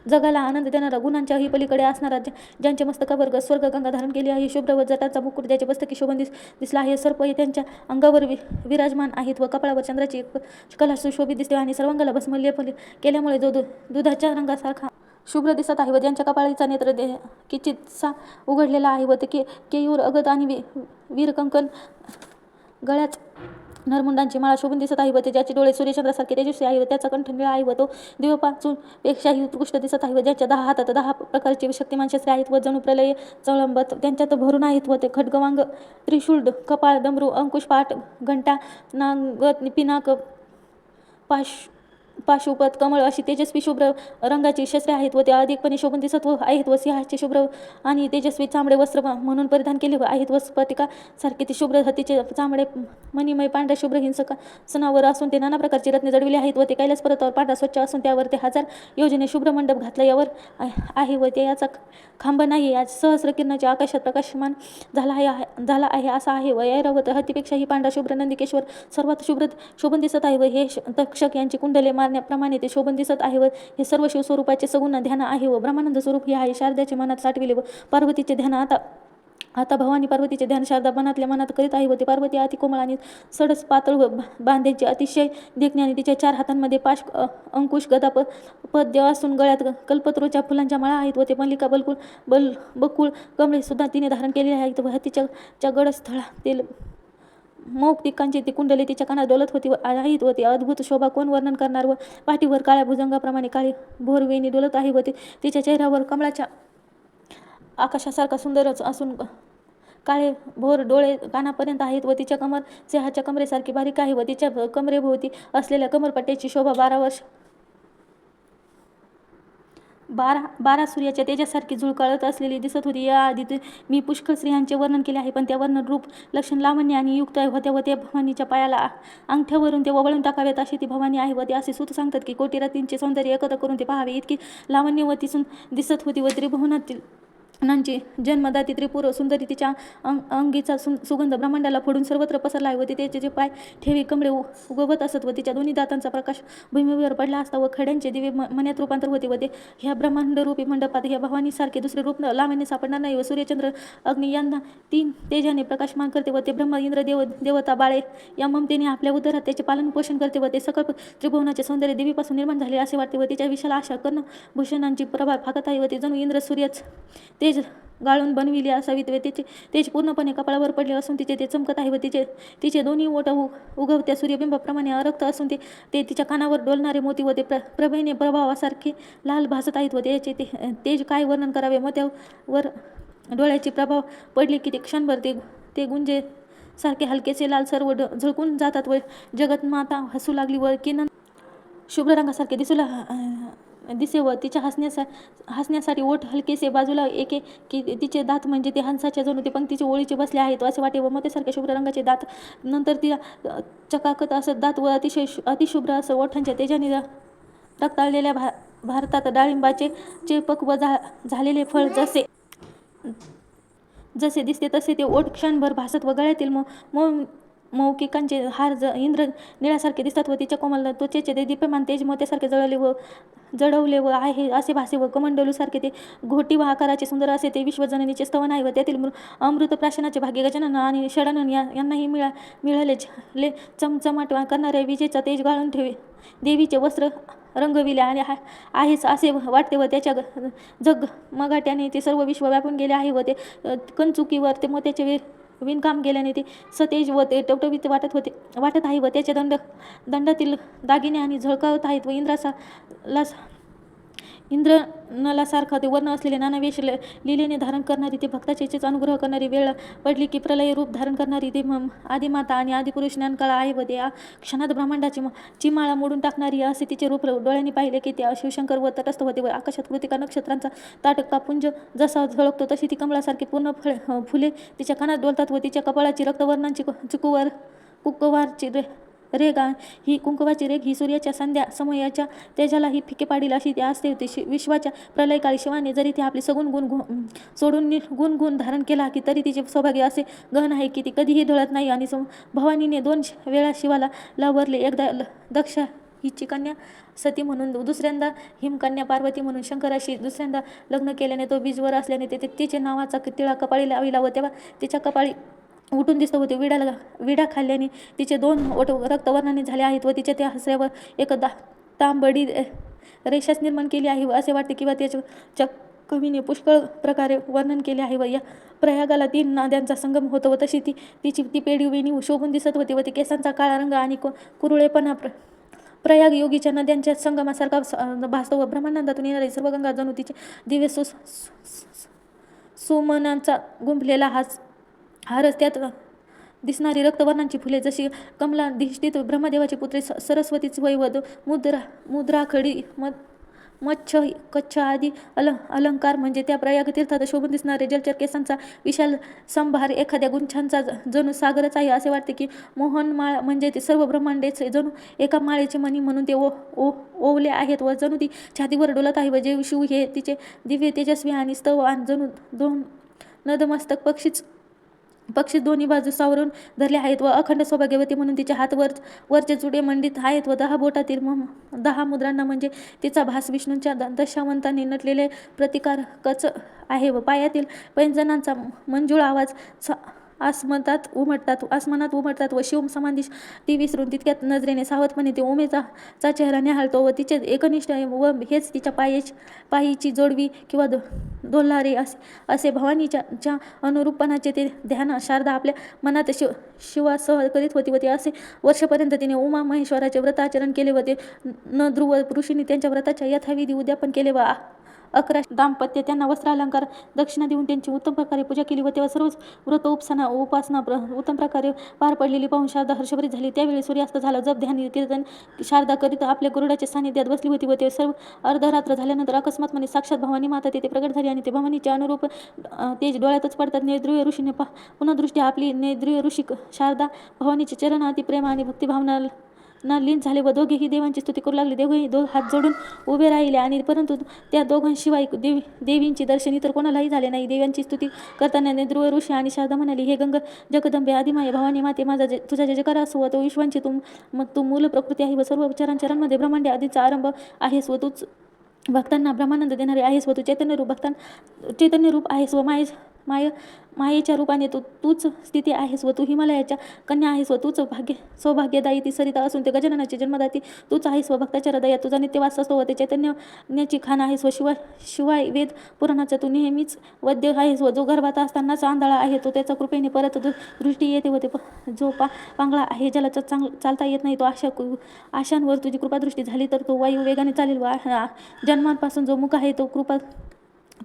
जगाला आनंद देणारा, गुणांच्याही पलीकडे असणारा, ज्यांच्या मस्तकावर स्वर्ग गंगा धारण केली आहे. शुभ्र व जटाचा मुकुट ज्याचे मस्तकी शोभून दिसला आहे. सर्प हे त्यांच्या अंगावर विराजमान आहेत व कपाळावर चंद्राची एक कला सुशोभित दिसते आणि सर्वांगाला भस्म लेप केल्यामुळे जो दुधाच्या रंगासारखा शुभ्र दिसत आहे. व ज्यांच्या कपाळीचा नेत्र किंचितसा उघडलेला आहे व ते केयूर अगद आणि वीरकंकण गळ्यात नरमुंडांची माळा शोभून दिसत आहे. व ते ज्याचे डोळे सूर्यचंद्रासारखे तेजस्वी आहे व त्याचा कंठ निळा आहे व तो दिव्यपासून पेक्षाही उत्कृष्ट दिसत आहे. व ज्याच्या 10 हातात 10 प्रकारचे शक्तिमान शस्त्रे आहेत व जणू प्रलय चळंबत त्यांच्यात भरून आहेत. व ते खड्गवांग त्रिशूळ कपाळ डमरू अंकुश पाठ घंटा नागत पिनाक पाशुपत कमळ अशी तेजस्वी शुभ्र रंगाची शस्त्रे आहेत व ते अधिकपणे शोभून दिसत आहेत. व सिंहाचे शुभ्र आणि तेजस्वी चांबडे वस्त्र म्हणून परिधान केले आहेत. व स्फटिकासारखे ते शुभ्र हत्तीचे चांबडे मणिमय पांढऱ्या शुभ्र हिंसकासनावर असून ते नाना प्रकारचे रत्ने जडविले आहेत. व ते कैलास पर्वतावर पांढरा स्वच्छ असून त्यावर ते 1000 योजने शुभ्र मंडप घातला यावर आहे. व ते याचा खांब नाही, आज सहस्र किरणाचे आकाशात प्रकाशमान झाला आहे असा आहे. व ऐरावत हत्तीपेक्षाही पांढरा शुभ्र नंदिकेश्वर सर्वात शोभून दिसत आहे. व हे तक्षक यांची कुंडले मारण्याप्रमाणे ते शोभून दिसत आहे व हे सर्व शिवस्वरूपाचे सगुण ध्यान आहे व ब्रह्मानंद स्वरूप हे आहे. शारदाचे मनात साठविले व पार्वतीचे ध्यान आता भवानी पार्वतीचे ध्यान शारदा मनातल्या मनात करीत आहे व ती पार्वती अति कोमळ आणि सडस पातळ व बांध्याची अतिशय देखणी आणि तिच्या 4 हातांमध्ये पाश अंकुश गदा पद्य असून गळ्यात कल्पतरूच्या फुलांच्या माळा आहेत व ते मल्लिका बकुळ कमळे सुद्धा तिने धारण केलेले आहेत व तिच्या गडस्थळा ते मौक्तिकांची ती कुंडली तिच्या कानात डोलत होती व आहेत व ती अद्भुत शोभा कोण वर्णन करणार व पाठीवर काळ्या भुजंगाप्रमाणे काळी भोरवेणी डोलत आहे व तिच्या चेहऱ्यावर कमळाच्या आकाशासारखा सुंदरच असून काळे भोर डोळे कानापर्यंत आहेत व तिच्या कमर सिंहाच्या कमरेसारखी बारीक आहे व तिच्या कमरेभोवती असलेल्या कमरपट्ट्याची शोभा 12 सूर्याच्या तेजासारखी झुळकाळत असलेली दिसत होती. या आधी मी पुष्कळ स्त्रियांचे वर्णन केले आहे, पण त्या वर्णन रूप लक्षण लावण्य आणि युक्त होत्या व त्या भवानीच्या पायाला अंगठ्यावरून ते वळून टाकावेत अशी ती भवानी आहे व ते असे सूत सांगतात की कोटी रातींचे सौंदर्य एकत्र करून ते पाहावे इतकी लावण्यवती दिसत होती व त्रिभुवनातील नांची जन्मदाती त्रिपुर सुंदरी तिच्या अंगीचा सुगंध ब्रह्मांडाला फोडून सर्वत्र पसरला आहे व तिचे जे पाय ठेवी कमळे उगवत असत व तिच्या दोन्ही दातांचा प्रकाश भूमीवर पडला असता व खड्यांचे दिवे मण्यात रूपांतर होते व ते ह्या ब्रह्मांडरूपी मंडपात ह्या भवानीसारखे दुसरे रूप लावण्य सापडणार नाही व सूर्यचंद्र अग्नी यांना 3 तेजाने प्रकाशमान करते व ते ब्रह्म इंद्र देवता बाळे या ममतेने आपल्या उदरात त्याचे पालन पोषण करते व ते सकल त्रिभुवनाचे सौंदर्य देवीपासून निर्माण झाले असे वाटते व तिच्या विशाल आशा कर्णभूषणांची प्रभाव फाकत आहे व ते जणू इंद्र सूर्यच तेज गाळून बनविली असावीत व तिचे तेज पूर्णपणे कपाळावर पडले असून तिचे ते चमकत आहे व तिचे दोन्ही ओठ उगवत्या सूर्यबिंबाप्रमाणे रक्त असून ते तिच्या कानावर डोलणारे मोती व ते प्रभेने प्रभावासारखे लाल भासत आहेत व त्याचे तेज काय वर्णन करावे. मोत्यावर डोळ्याची प्रभाव पडले की ते क्षणभर ते गुंजे सारखे हलकेसे लाल सर्व झळकून जातात व जगतमाता हसू लागली व की शुभ्र रंगासारखे दिसे व तिच्या हसण्यासाठी ओठ हलकेसे बाजूला एके की तिचे दात म्हणजे ते हंसाच्या जणू ते पंक्तीचे ओळीचे बसले आहेत असे वाटे व मोत्यासारख्या शुभ्र रंगाचे दात नंतर तिला चकाकत असत दात व अतिशुभ्र असं ओठांच्या तेजाने रक्ताळलेल्या भारतात डाळिंबाचे पक्व झालेले फळ जसे दिसते तसे ते ओठ क्षणभर भासत व गळ्यातील मौक्तिकांचे हार इंद्र निळासारखे दिसतात व तिच्या कोमल त्वचेचे ते दीप्यमान तेज मोत्यासारखे जळवले व आहे असे भासे व कमंडलूसारखे ते घोटी व आकाराचे सुंदर असे ते विश्वजननीचे स्तवन आहे व त्यातील अमृत प्राशनाचे भाग्य गजानन आणि षडानन यांनाही मिळाले चमचमाट करणाऱ्या विजेचा तेज गाळून ठेवे देवीचे वस्त्र रंगविले आणि आहेच असे वाटते व त्याच्या जगमगाट्याने ते सर्व विश्व व्यापून गेले आहे व ते कंचुकीवर ते मोत्याचे विणकाम केल्याने ते सतेज व ते टवटवीत वाटत आहे व त्याच्या दंडातील दागिने आणि झळकावत आहेत व इंद्रनलासारखा ते वर्ण असलेले नाना वेश लिलेने धारण करणारी ते भक्ताचे अनुग्रह करणारी वेळ पडली की प्रलय रूप धारण करणारी ते आदिमाता आणि आदिपुरुष ज्ञानकाळा आहे व ते क्षणात ब्रह्मांडाची चिमाळा मोडून टाकणारी असे तिचे रूप डोळ्यांनी पाहिले की ते शिवशंकर व तटस्थ होते व आकाशात कृतिका नक्षत्रांचा ताटका पुंज जसा झळकतो तशी ती कमळासारखी पूर्ण फुले तिच्या कानात डोलतात व तिच्या कपाळाची रक्तवर्णांची कुंकवारची रेग ही कुंकवाची रेग ही सूर्याच्या संध्या समयाच्या तेजालाही फिके पाडील अशी ती असते होती. विश्वाच्या प्रलयकाळी शिवाने जरी ती आपली सगुण गुण सोडून गुण धारण केला की तरी तिचे सौभाग्य असे गहन आहे की ती कधीही ढळत नाही. आणि भवानीने 2 वेळा शिवाला लावरले, एकदा दक्ष हिची कन्या सती म्हणून, दुसऱ्यांदा हिमकन्या पार्वती म्हणून शंकराशी दुसऱ्यांदा लग्न केल्याने तो बीजवर असल्याने तिचे नावाचा तिळा कपाळी लाविला व तेव्हा तिच्या कपाळी उठून दिसत होते. विडा खाल्ल्याने तिचे 2 ओठ रक्तवर्णाने झाले आहेत व तिच्या त्या हसऱ्यावर एक तांबडी रेषाच निर्माण केली आहे व असे वाटते किंवा त्याच्या कवीने पुष्कळ प्रकारे वर्णन केले आहे व या प्रयागाला 3 नद्यांचा संगम होतो व तशी ती पेढी वेणी शोभून दिसत होती व ती केसांचा काळा रंग आणि कुरुळेपणा प्रयाग योगीच्या नद्यांच्या संगमासारखा भासतो व ब्रह्मानंदातून येणारी सर्व गंगा जणू तिचे दिव्य सुमनांचा गुंफलेला हारच त्यात दिसणारी रक्तवर्णांची फुले जशी कमलाधिष्ठित ब्रह्मदेवाची पुत्री सरस्वतीच वैवद मुद्राखडी मच्छ कच्छ आदी अलंकार म्हणजे त्या प्रयाग तीर्थात शोभून दिसणारे जलचर केसांचा विशाल संभार एखाद्या गुंछांचा जणू सागरच आहे. असे वाटते की मोहनमाळ म्हणजे ते सर्व ब्रह्मांडेच जणू एका माळेचे मणी म्हणून ते ओवले आहेत व जणू ती छातीवर डोलत आहे व जे शिव हे तिचे दिव्य तेजस्वी आणि स्तव आणि जणू 2 नदमस्तक पक्षीच पक्षी दोन्ही बाजू सावरून धरले आहेत व अखंड सौभाग्यवती म्हणून तिचे हात वरचे जुडे मंडित आहेत व 10 बोटातील 10 मुद्रांना म्हणजे तिचा भास विष्णूंच्या दशावंतांनी नटलेले प्रतिकारकच आहे व पायातील पैंजणांचा मंजूळ आवाज आसमनात उमटतात व शिव समाधी ती विसरून तितक्यात नजरेने सावधपणे ते उमेचा चेहरा निहाळतो व तिचे एकनिष्ठ व हेच तिच्या पायीची जोडवी किंवा दोल्हारे असे भवानीच्या अनुरूपपणाचे ते ध्यान शारदा आपल्या मनात शिवासह करीत होती व ते असे वर्षपर्यंत तिने उमा महेश्वराचे व्रताचरण केले व ते न ध्रुव ऋषींनी त्यांच्या व्रताच्या यथाविधी उद्यापन केले व 11 दाम्पत्य त्यांना वस्त्रालंकार दक्षिणा देऊन त्यांची उत्तम प्रकारे पूजा केली व तेव्हा सर्वच व्रत उपासना उत्तम प्रकारे पार पडलेली पाहून शारदा हर्षभरीत झाली. त्यावेळी सूर्यास्त झाला. जप ध्यान कीर्तन शारदा करीत आपल्या गरुडाच्या सानिध्यात बसली होती व ते सर्व अर्धरात्र झाल्यानंतर अकस्मातपणे साक्षात भवानी माता तेथे प्रकट झाली आणि ते भवानीचे अनुरूप तेज डोळ्यातच पडतात. नेद्रिय ऋषीने पुन्हा दृष्टी आपली नेद्रिय ऋषी शारदा भवानीचे चरण अति प्रेम आणि भक्तिभावना लीन झाले व दोघेही देवांची स्तुती करू लागले. दोघेही हात जोडून उभे राहिले आणि परंतु त्या दोघांशिवाय देवींची दर्शन इतर कोणालाही झाले नाही. देवांची स्तुती करताना नेद्रुव ऋषी आणि शारदा म्हणाली, हे गंग जगदंबे आदिमाये भवानी माते, माझा तुझा जयकार असो व तो विश्वांची तू मूल प्रकृती आहे व सर्व चरांचरांमध्ये ब्रह्मांड आदीचा आरंभ आहेस व तूच भक्तांना ब्रह्मानंद देणारे आहेस व तू चैतन्य रूप आहेस व मायेच्या रूपाने तूच स्थिती आहेस व तू हिमालयाच्या कन्या आहेस व तूच सौभाग्यदायी ती सरिता असून ते गजाननाची जन्मदाती तूच आहेस व भक्ताच्या हृदयात तुझा नित्यवास असतो व ते चैतन्याची खाण आहेस व शिवाय वेद पुराणाचा तू नेहमीच वद्य आहेस व जो गर्भात असतानाच आंधळा आहे तो त्याचा कृपेने परत दृष्टी येते व ते जो पांगळा आहे ज्याला चालता येत नाही तो आशांवर तुझी कृपादृष्टी झाली तर तो वायू वेगाने चालेल व जन्मांपासून जो मुख आहे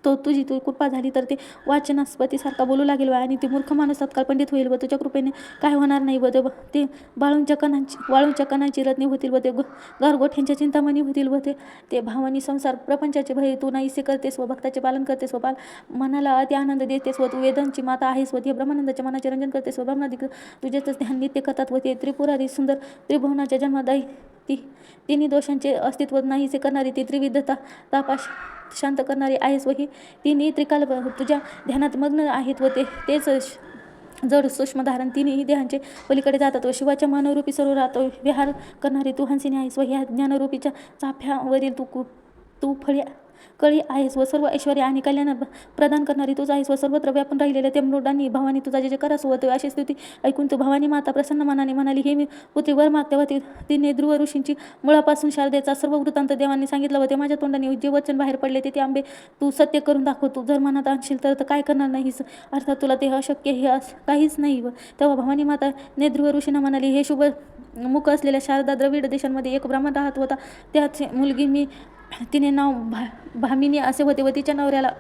तो तुझी कृपा झाली तर ते वाचनास्पतीसारखा बोलू लागेल आणि ते मूर्ख माणूस तत्काळ पंडित होईल व तुझ्या कृपेने काय होणार नाही व ते वाळूंच्या कणांची रत्ने होतील व ते गारगोठ्यांच्या चिंतामणी होतील व ते भावानी संसार प्रपंचाचे भय तू नाहीसे करतेस व भक्ताचे पालन करतेस व मनाला अति आनंद देतेस व तू वेदांची माता आहेस व ते ब्रह्मानंदाच्या मनाचे रंजन करतेस व ब्रह्मादिक तुझेच ध्यान नित्य करतात व ते त्रिपुरारी सुंदर त्रिभुवनाच्या जन्मदायी तिन्ही दोषांचे अस्तित्व नाहीसे करणारी ती त्रिविधता तापास शांत करणारी आहेस व ही तिन्ही त्रिकाल तुझ्या ध्यानात मग्न आहेत व तेच जड सूक्ष्म धारण तिन्ही देहांचे पलीकडे जातात व शिवाच्या मानवरूपी सरोवरात विहार करणारी तू हंसिनी आहेस व ह्या ज्ञानरूपीच्या चाफ्यावरील तू कळी आहेस व सर्व ऐश्वर्य आणि कल्याण प्रदान करणारी तूच आहेस व सर्वत्र व्यापून राहिलेल्या त्या मृडांनी भवानी तुझा जयकार असो व अशी स्तुती ऐकून तू भवानी माता प्रसन्न मनाने म्हणाली, हे मी पुत्री वर माग. तेव्हा तिने ध्रुव ऋषींची मुळापासून शारदेचा सर्व वृत्तांत देवांनी सांगितलं व ते माझ्या तोंडाने जे वचन बाहेर पडले ते आंबे तू सत्य करून दाखव. तू जर मनात आणशील तर काय करणार नाहीस, अर्थात तुला ते अशक्य हे काहीच नाही. व तेव्हा भवानी माता नेध्रुव ऋषींना म्हणाली, हे शुभ मुख असलेल्या शारदा द्रविड देशांमध्ये एक ब्राह्मण राहत होता. त्याची मुलगी तिने नाव भामिनी असे होते व तिच्या नवऱ्याला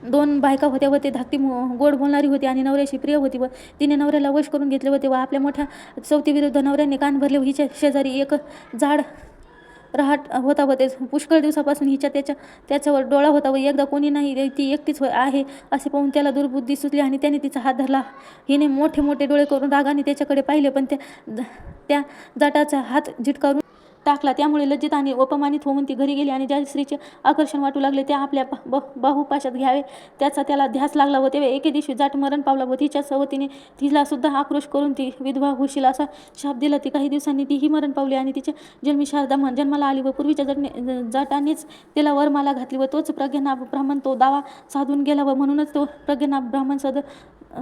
2 बायका होत्या व ते धाकटी गोड बोलणारी होती आणि नवऱ्याशी प्रिय होती व तिने नवऱ्याला वश करून घेतले होते व आपल्या मोठ्या चौथीविरुद्ध नवऱ्याने कान भरले व हिच्या शेजारी एक झाड रहाट होता व ते पुष्कळ दिवसापासून त्याच्यावर डोळा होता व एकदा कोणी नाही ती एकटीच आहे असे पाहून त्याला दुर्बुद्धी सुचली आणि त्याने तिचा हात धरला. हिने मोठे मोठे डोळे करून रागाने त्याच्याकडे पाहिले पण त्या जाटाचा हात झिटकारून टाकला. त्यामुळे लज्जित आणि अपमानित होऊन ती घरी गेली आणि ज्या स्त्रीचे आकर्षण वाटू लागले त्या आपल्या बाहुपाशात घ्यावे त्याचा त्याला ध्यास लागला व तेव्हा एके दिवशी जाट मरण पावला व तिच्या सवतीने तिला सुद्धा आक्रोश करून ती विधवा होशील असा शाप दिला. ती काही दिवसांनी तीही मरण पावली आणि तिच्या जन्मी शारदा जन्माला आली व पूर्वीच्या जाटानेच तिला वरमाला घातली व तोच प्रज्ञानाभ ब्राह्मण तो दावा साधून गेला व म्हणूनच तो प्रज्ञानाभ ब्राह्मण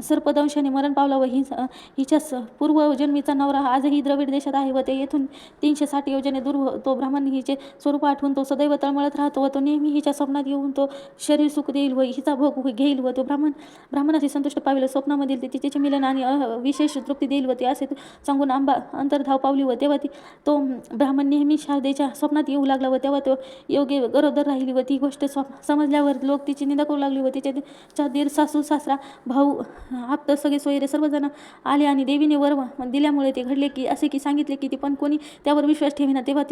सर्पदंशाने मरण पावला व हिच्या पूर्वजन्मीचा नवरा आजही द्रविड देशात आहे व ते येथून 360 योजने दूर. तो ब्राह्मण हिचे स्वरूप आठवून तो सदैव तळमळत राहतो व तो नेहमी हिच्या स्वप्नात येऊन तो शरीर सुख देईल व हिचा भोग घेईल व तो ब्राह्मणाशी संतुष्ट पाविल. स्वप्नामधील तिचे मिलन आणि विशेष तृप्ती देईल व ते असे सांगून आंबा अंतर्धाव पावली व तेव्हा तो ब्राह्मण नेहमी शारदेच्या स्वप्नात येऊ लागला व तेव्हा तो योगे गरोदर राहिली व ती गोष्ट समजल्यावर लोक तिची निंदा करू लागली व तिच्या दीर सासू सासरा भाऊ आप्त सगळे सोयरे सर्वजण आले आणि देवीने वर दिल्यामुळे ते घडले की असे की सांगितले की ती पण कोणी त्यावर विश्वास ठेविना. तेव्हा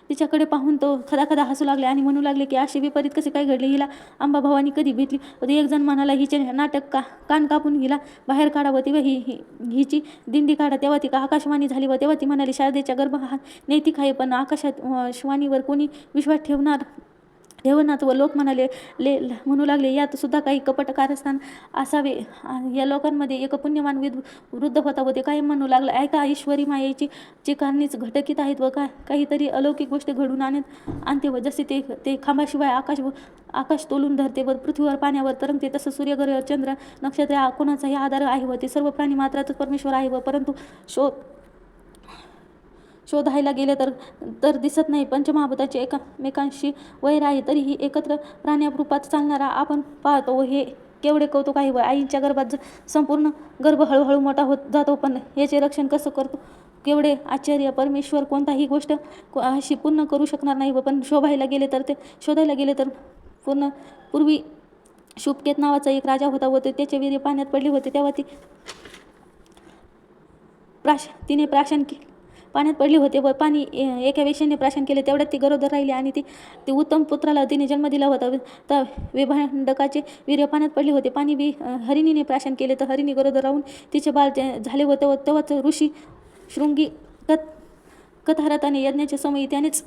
तिच्याकडे पाहून तो खदा हसू लागले आणि म्हणू लागले की असे विपरीत कसे काय घडले, हिला आंबा भवानी कधी भेटली. व एक जण म्हणाला, हिचे नाटक कान कापून हिला बाहेर काढा व तेव्हा हिची दिंडी काढा. तेव्हा ती आकाशवाणी झाली व तेव्हा ती म्हणाली, शारदेच्या गर्भ हा नैतिक आहे पण आकाशात वाणीवर कोणी विश्वास ठेवणार. देवनाथ व लोक म्हणाले म्हणू लागले, यात सुद्धा काही कपट कारस्थान असावे. या लोकांमध्ये एक पुण्यवान वृद्ध होता व ते काही म्हणू लागला, ऐका, ईश्वरी मायेची जी कारणीच घटकीत आहेत व काहीतरी अलौकिक गोष्टी घडून आणते व जसे ते खांबाशिवाय आकाश तोलून धरते व पृथ्वीवर पाण्यावर तरंगते, तसं सूर्यग्रह चंद्र नक्षत्र कोणाचाही आधार आहे व ते सर्व प्राणी मात्रातच परमेश्वर आहे व परंतु शोधायला गेले तर दिसत नाही. पंचमहाभूताचे एकमेकांशी वैर आहे, तरीही एकत्र प्राण्यारूपात चालणारा आपण पाहतो व हे केवढे कौतुक आहे. व आईच्या गर्भात संपूर्ण गर्भ हळूहळू मोठा होत जातो, पण याचे रक्षण कसं करतो? केवढे आश्चर्य! परमेश्वर कोणताही गोष्ट अशी पूर्ण करू शकणार नाही व पण शोधायला गेले तर पूर्वी शुभकेत नावाचा एक राजा होता व त्याचे वीर्य पाण्यात पडले होते. तेव्हा तिने प्राशन पाण्यात पडले होते व पाणी एका वेश्येने प्राशन केले. तेवढ्यात ती गरोदर राहिली आणि ती उत्तम पुत्राला तिने जन्म दिला होता. तर विभांडकाचे वीर्य पाण्यात पडले होते. पाणी हरिणीने प्राशन केले, तर हरिणी गरोदर राहून तिचे बाळ झाले व तेव्हाच ऋषी शृंगी कथारथाने यज्ञाच्या समयी त्यानेच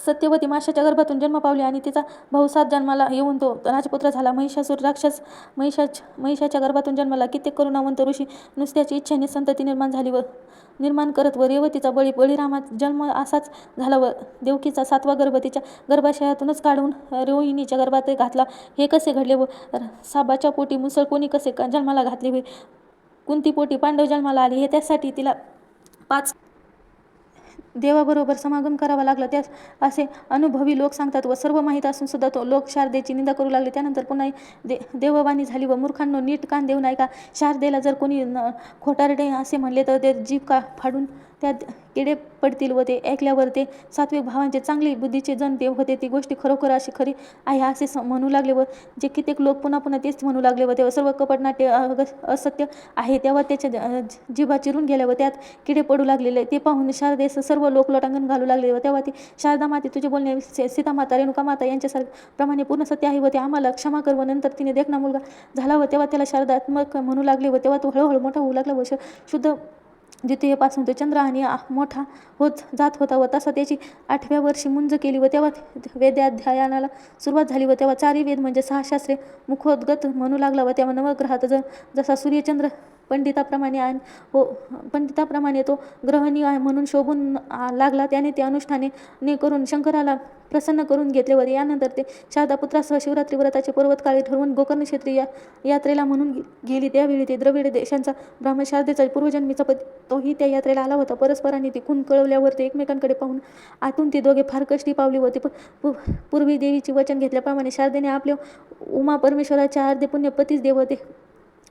सत्यवती माशाच्या गर्भातून जन्म पावले आणि तिचा भाऊ 7 जन्माला येऊन तो राजपुत्र झाला. महिषासूर राक्षस महिषाच्या गर्भातून जन्माला. कित्येक करुणावंत ऋषी नुसत्याची इच्छेने संतती निर्माण करत व रेवतीचा बळीरामाचा जन्म असाच झाला व देवकीचा 7वा गर्भ तिच्या गर्भाशयातूनच काढून रोहिणीच्या गर्भात घातला. हे कसे घडले व साबाच्या पोटी मुसळ कोणी कसे जन्माला घातले व कुंती पोटी पांडव जन्माला आले, हे त्यासाठी तिला 5 देवाबरोबर समागम करावा लागला, त्यास असे अनुभवी लोक सांगतात. व सर्व माहीत असून सुद्धा तो लोक शारदेची निंदा करू लागले. त्यानंतर पुन्हा देववाणी झाली व मूर्खांनो, नीट कान देऊ नका. शारदेला जर कोणी खोटारडे असे म्हणले तर ते जीभ फाडून त्यात किडे पडतील व ते ऐकल्यावर ते सात्विक भावांचे चांगली बुद्धीचे जण ते होते. ती गोष्टी खरोखर अशी खरी आहे असे म्हणू लागले व जे कित्येक लोक पुन्हा तेच म्हणू लागले व तेव्हा सर्व कपटनाट्य असत्य आहे. तेव्हा त्याच्या जिभा चिरून गेल्या व त्यात किडे पडू लागलेले ते पाहून शारदेस सर्व लोक लोटांगण घालू लागले व तेव्हा ती शारदा माते, तुझे बोलणे सीतामाता रेणुकामाता यांच्याप्रमाणे पूर्ण सत्य आहे व ते आम्हाला क्षमा कर. व नंतर तिने देखणा मुलगा झाला व तेव्हा त्याला शारदात्मक म्हणू लागले व तेव्हा तो हळूहळू मोठा होऊ लागला व शुद्ध द्वितीयेपासून तो चंद्र आणि मोठा होत जात होता व तसा त्याची 8व्या वर्षी मुंज केली व तेव्हा वेदाध्ययनाला सुरुवात झाली व तेव्हा 4 वेद म्हणजे 6 शास्त्रे मुखोद्गत म्हणू लागला व तेव्हा नवग्रहात जसा सूर्यचंद्र पंडिताप्रमाणे तो ग्रहणी म्हणून शोभून लागला. त्याने ते अनुष्ठाने करून शंकराला प्रसन्न करून घेतले व यानंतर ते शारदापुत्रासह शिवरात्री व्रताचे पर्वतकाळी ठरवून गोकर्ण क्षेत्री यात्रेला म्हणून गेली. त्यावेळी ते द्रविड देशांचा ब्राह्मण शारदेचा पूर्वजन्मीचा पती तोही त्या यात्रेला आला होता. परस्परांनी ती खून कळवल्यावर ते एकमेकांकडे पाहून आतून ते दोघे फार कष्टी पावली होते. पूर्वी देवीची वचन घेतल्याप्रमाणे शारदेने आपल्या उमा परमेश्वराच्या अर्धे पुण्य पतीच देवते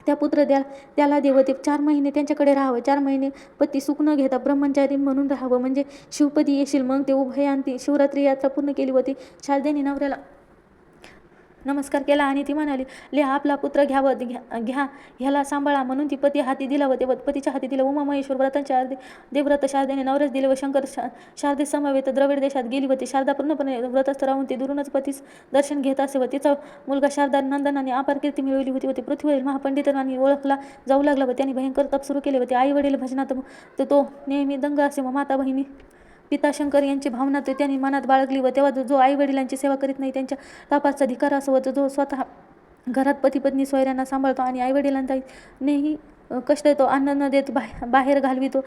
त्या पुत्र त्याला देवते 4 महिने त्यांच्याकडे राहावं. 4 महिने पती सुख न घेता ब्रह्मचारी म्हणून राहावं, म्हणजे शिवपदी येशील. मग ते उभयांती शिवरात्री यात्रा पूर्ण केली होती. शारदेने नवऱ्याला नमस्कार केला आणि ती म्हणाली, ले आपला पुत्र घ्या ह्याला सांभाळा. म्हणून ती पती हाती दिला व ते पतीच्या हाती दिलं. उमा महेश्वर व्रतांच्या अर्धे देवव्रत शारदेने नवऱ्यास दिले व शंकर शारदे समवेत द्रविड देशात गेली होती. शारदा पूर्णपणे व्रतस्थ राहून ती दुरूनच पतीस दर्शन घेत असे व तिचा मुलगा शारदा नंदनाने अपार कीर्ती मिळवली होती व ते पृथ्वीवरील महापंडितांनी ओळखला जाऊ लागला व त्यांनी भयंकर तप सुरू केले व ते आई वडील भजनात तो नेहमी दंग असे व माता बहिणी पिता शंकर यांची भावना त्यांनी मनात बाळगली व तेव्हा जो आई वडिलांची सेवा करीत नाही त्यांच्या तापाचा धिकार असो व जो स्वतः घरात पती पत्नी सोयऱ्यांना सांभाळतो आणि आई वडिलांचा नेही कष्ट तो अन्न न देत बाहेर घालवितो,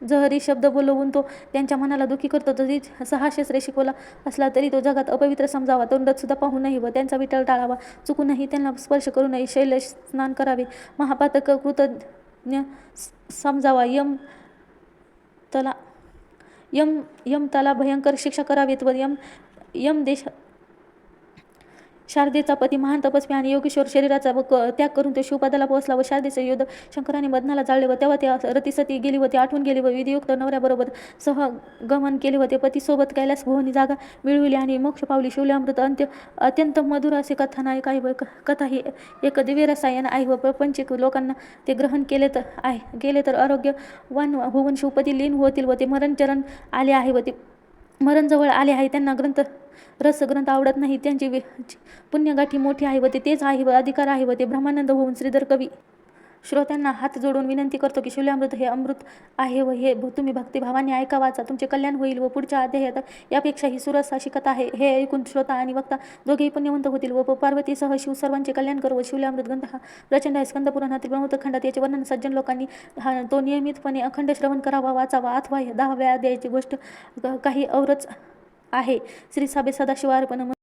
जहरी शब्द बोलवून तो त्यांच्या मनाला दुःखी करतो, जरी 6 शस्त्रे शिकवला असला तरी तो जगात अपवित्र समजावा, तोंडात सुद्धा पाहू नये व त्यांचा विठ्ठल टाळावा, चुकूनही त्यांना स्पर्श करू नये, शैल स्नान करावे, महापातक कृतज्ञ समजावा, यम त्याला भयंकर शिक्षा करावीत व यम देश शारदेचा पती महान तपस्वी आणि योगेश्वर शरीराचा त्याग करून तो शिवपदाला पोहोचला व शारदेचे युद्ध शंकराने मदनाला जाळले व तेव्हा ते रतीसती गेली व ती आठवून गेली व विधियुक्त नवऱ्याबरोबर सहगमन केले व ते पतीसोबत कैलास भुवनी जागा मिळविली आणि मोक्ष पावली. शिवल्यामृत अत्यंत मधुर असे कथानायक आहे व कथा ही एक दिव्य रसायन आहे व प्रपंचिक लोकांना ते ग्रहण केले तर आरोग्यवान होऊन शिवपती लीन होतील व ते मरणचरण आले आहे व ते मरण जवळ आले आहे. त्यांना रसग्रंथ आवडत नाही, त्यांची पुण्यगाठी मोठी आहे व तेच आहे व अधिकार आहे व ते ब्रह्मानंद होऊन श्रीधर कवी श्रोत्यांना हात जोडून विनंती करतो की शिवल्यामृत हे अमृत आहे व हे तुम्ही भक्तिभावाने ऐका, वाचा, तुमचे कल्याण होईल व पुढच्या अध्यायात यापेक्षाही सुरस अशी कथा आहे. हे ऐकून श्रोता आणि वक्ता दोघेही पुण्यवंत होतील व पार्वतीसह शिव सर्वांचे कल्याण करो. व शिवल्यामृत ग्रंथ हा प्रचंड आहे. स्कंद पुराणातील ब्रह्मोत्तरखंडात याचे वर्णन सज्जन लोकांनी तो नियमितपणे अखंड श्रवण करावा, वाचावा, अथवा 10व्या अध्यायाची गोष्ट काही औरच आहे. श्री साबे सदाशिवार्पणमस्तु.